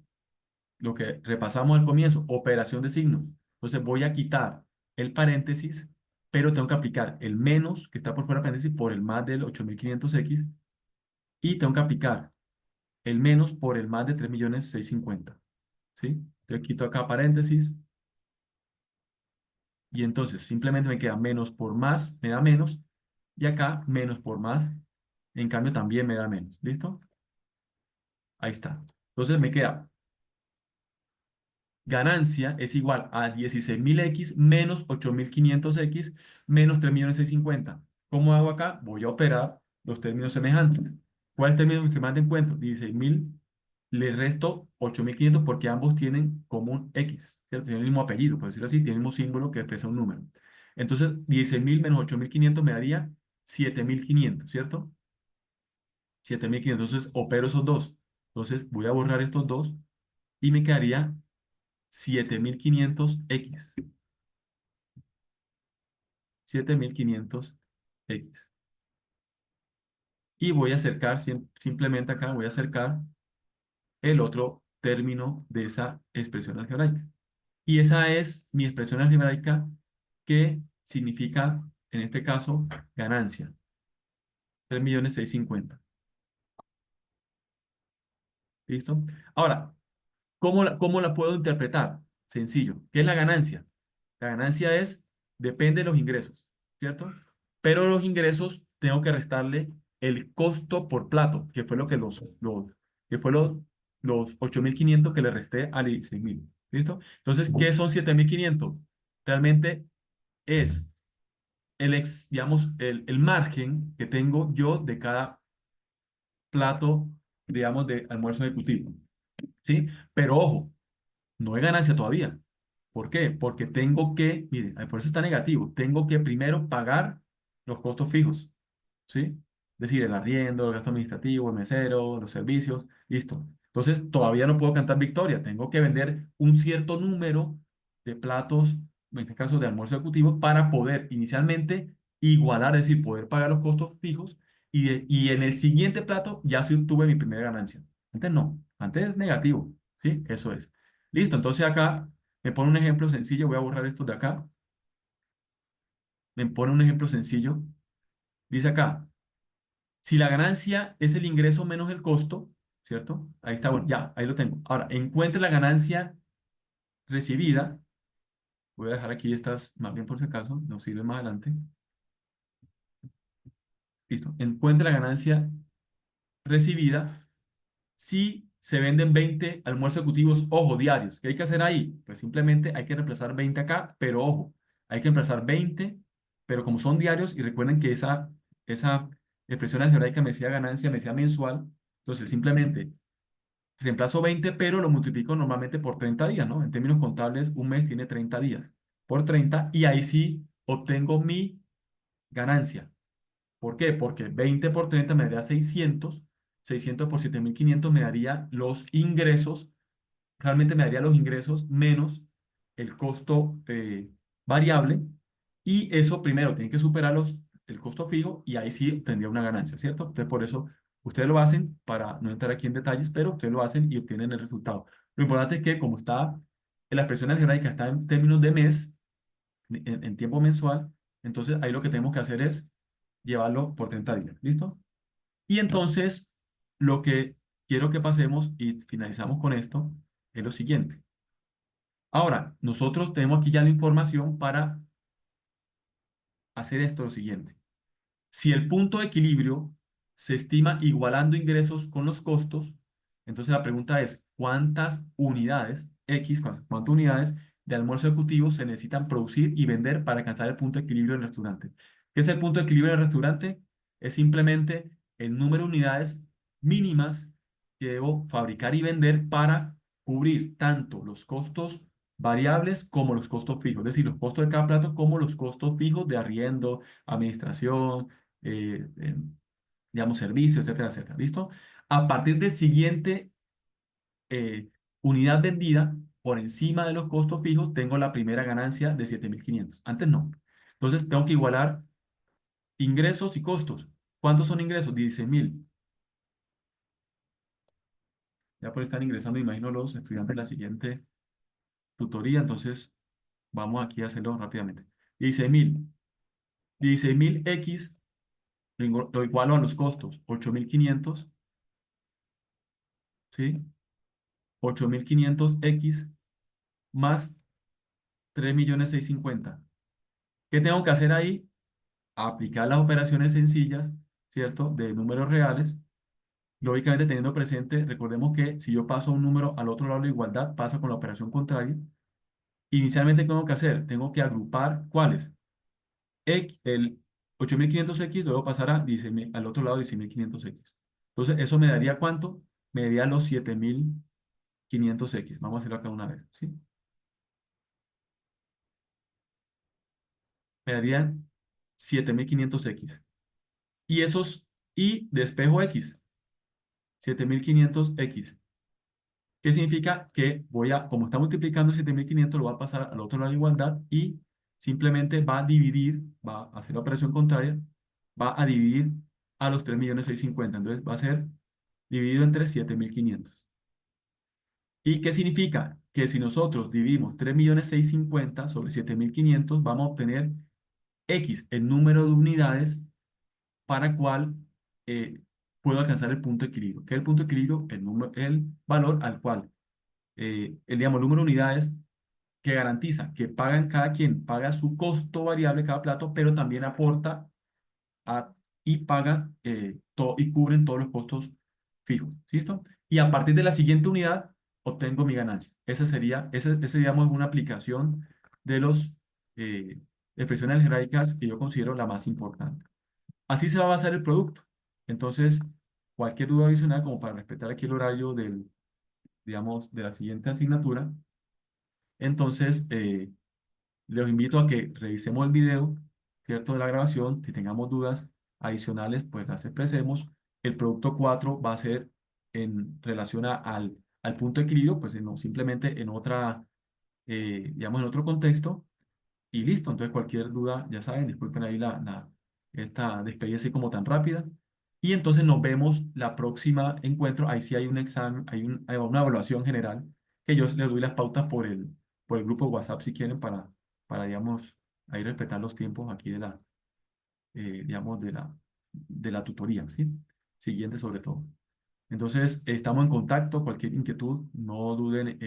S1: Lo que repasamos al comienzo, operación de signos. Entonces voy a quitar el paréntesis, pero tengo que aplicar el menos que está por fuera del paréntesis por el más del 8.500x y tengo que aplicar el menos por el más de 3.650.000. ¿Sí? Yo quito acá paréntesis y entonces simplemente me queda menos por más, me da menos, y acá menos por más, en cambio también me da menos. ¿Listo? Ahí está. Entonces me queda ganancia es igual a 16.000x menos 8.500x menos 3.650.000. ¿Cómo hago acá? Voy a operar los términos semejantes. ¿Cuál término semejante encuentro? 16.000, le resto 8.500 porque ambos tienen común x, ¿cierto? Tienen el mismo apellido, por decirlo así, tienen el mismo símbolo que expresa un número. Entonces, 16.000 menos 8.500 me daría 7.500, ¿cierto? 7.500. Entonces, opero esos dos. Entonces, voy a borrar estos dos y me quedaría 7.500x. 7.500x. Y voy a acercar, simplemente acá voy a acercar el otro término de esa expresión algebraica. Y esa es mi expresión algebraica que significa, en este caso, ganancia. 3.650.000. ¿Listo? Ahora, ¿cómo la puedo interpretar? Sencillo. ¿Qué es la ganancia? La ganancia depende de los ingresos, ¿cierto? Pero los ingresos tengo que restarle el costo por plato, que fue lo que que fue los 8.500 que le resté a 16.000. ¿Listo? Entonces, ¿qué son 7.500? Realmente es digamos, el margen que tengo yo de cada plato, digamos, de almuerzo ejecutivo. ¿Sí? Pero ojo, no hay ganancia todavía. ¿Por qué? Porque tengo que, mire, por eso está negativo, tengo que primero pagar los costos fijos, ¿sí? Es decir, el arriendo, el gasto administrativo, el mesero, los servicios, listo. Entonces, todavía no puedo cantar victoria, tengo que vender un cierto número de platos, en este caso de almuerzo ejecutivo, para poder inicialmente igualar, es decir, poder pagar los costos fijos y en el siguiente plato ya sí tuve mi primera ganancia. Antes no, antes es negativo, ¿sí? Eso es. Listo, entonces acá me pone un ejemplo sencillo, voy a borrar esto de acá. Me pone un ejemplo sencillo. Dice acá, si la ganancia es el ingreso menos el costo, ¿cierto? Ahí está, bueno, ya, ahí lo tengo. Ahora, encuentre la ganancia recibida. Voy a dejar aquí estas, más bien por si acaso, nos sirve más adelante. Listo. Encuentre la ganancia recibida si se venden 20 almuerzos ejecutivos, ojo, diarios. ¿Qué hay que hacer ahí? Pues simplemente hay que reemplazar 20 acá, pero ojo, hay que reemplazar 20, pero como son diarios, y recuerden que esa expresión algebraica me decía ganancia, me decía mensual, entonces simplemente reemplazo 20, pero lo multiplico normalmente por 30 días, ¿no? En términos contables, un mes tiene 30 días por 30, y ahí sí obtengo mi ganancia. ¿Por qué? Porque 20 por 30 me daría 600, 600 por 7.500 me daría los ingresos, realmente me daría los ingresos menos el costo variable, y eso primero tiene que superar el costo fijo y ahí sí tendría una ganancia, ¿cierto? Entonces por eso ustedes lo hacen, para no entrar aquí en detalles, pero ustedes lo hacen y obtienen el resultado. Lo importante es que como está la expresión algebraica está en términos de mes, en tiempo mensual, entonces ahí lo que tenemos que hacer es llevarlo por 30 días, ¿listo? Y entonces, lo que quiero que pasemos y finalizamos con esto es lo siguiente. Ahora, nosotros tenemos aquí ya la información para hacer esto lo siguiente. Si el punto de equilibrio se estima igualando ingresos con los costos, entonces la pregunta es, ¿cuántas unidades, X, cuántas unidades de almuerzo ejecutivo se necesitan producir y vender para alcanzar el punto de equilibrio del restaurante? ¿Qué es el punto de equilibrio del restaurante? Es simplemente el número de unidades mínimas que debo fabricar y vender para cubrir tanto los costos variables como los costos fijos, es decir, los costos de cada plato como los costos fijos de arriendo, administración, eh, eh, digamos, servicios, etcétera, etcétera. ¿Listo? A partir del siguiente eh, unidad vendida, por encima de los costos fijos, tengo la primera ganancia de 7.500. Antes no. Entonces, tengo que igualar ingresos y costos. ¿Cuántos son ingresos? 16.000. Ya por estar ingresando, imagino, los estudiantes de la siguiente tutoría. Entonces, vamos aquí a hacerlo rápidamente. 16.000. 16.000 X lo igualo a los costos. 8.500, ¿sí? 8.500 X más 3.650.000. ¿Qué tengo que hacer ahí? Aplicar las operaciones sencillas, ¿cierto? De números reales. Lógicamente teniendo presente, recordemos que si yo paso un número al otro lado de la igualdad, pasa con la operación contraria. Inicialmente, ¿qué tengo que hacer? Tengo que agrupar, ¿cuáles? El 8.500X, luego pasar a 16.000 al otro lado 16.500X. Entonces, ¿eso me daría cuánto? Me daría los 7.500X. Vamos a hacerlo acá una vez, ¿sí? Me darían 7.500X. Y esos, y despejo X, 7.500X. ¿Qué significa? Que voy a, como está multiplicando 7.500, lo voy a pasar al otro lado de la igualdad y simplemente va a dividir, va a hacer la operación contraria, va a dividir a los 3.650.000. Entonces va a ser dividido entre 7.500. ¿Y qué significa? Que si nosotros dividimos 3.650.000 sobre 7.500, vamos a obtener X, el número de unidades para cual eh, puedo alcanzar el punto de equilibrio. ¿Qué es el punto de equilibrio? El valor al cual, digamos, el número de unidades que garantiza que pagan cada quien, paga su costo variable cada plato, pero también aporta a, y paga y cubren todos los costos fijos. ¿Listo? Y a partir de la siguiente unidad obtengo mi ganancia. Esa sería, ese, digamos, una aplicación de los expresiones algebraicas que yo considero la más importante. Así se va a basar el producto. Entonces, cualquier duda adicional, como para respetar aquí el horario del, digamos, de la siguiente asignatura, entonces los invito a que revisemos el video, ¿cierto? De la grabación. Si tengamos dudas adicionales, pues las expresemos. El producto 4 va a ser en relación al punto de equilibrio, pues no, simplemente en otra, digamos, en otro contexto. Y listo, entonces cualquier duda, ya saben, disculpen ahí esta despedida así como tan rápida. Y entonces nos vemos la próxima encuentro. Ahí sí hay un examen, hay una evaluación general que yo les doy las pautas por el grupo WhatsApp si quieren para digamos, ahí respetar los tiempos aquí digamos, de la tutoría, ¿sí? Siguiente sobre todo. Entonces, estamos en contacto. Cualquier inquietud, no duden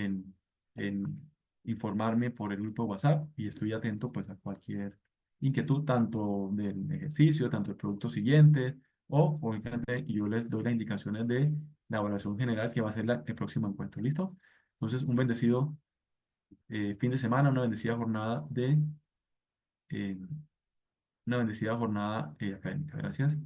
S1: en informarme por el grupo de WhatsApp y estoy atento pues a cualquier inquietud, tanto del ejercicio, tanto del producto siguiente o, obviamente, yo les doy las indicaciones de la evaluación general que va a ser el próximo encuentro. ¿Listo? Entonces, un bendecido fin de semana, eh, una bendecida jornada académica. Gracias.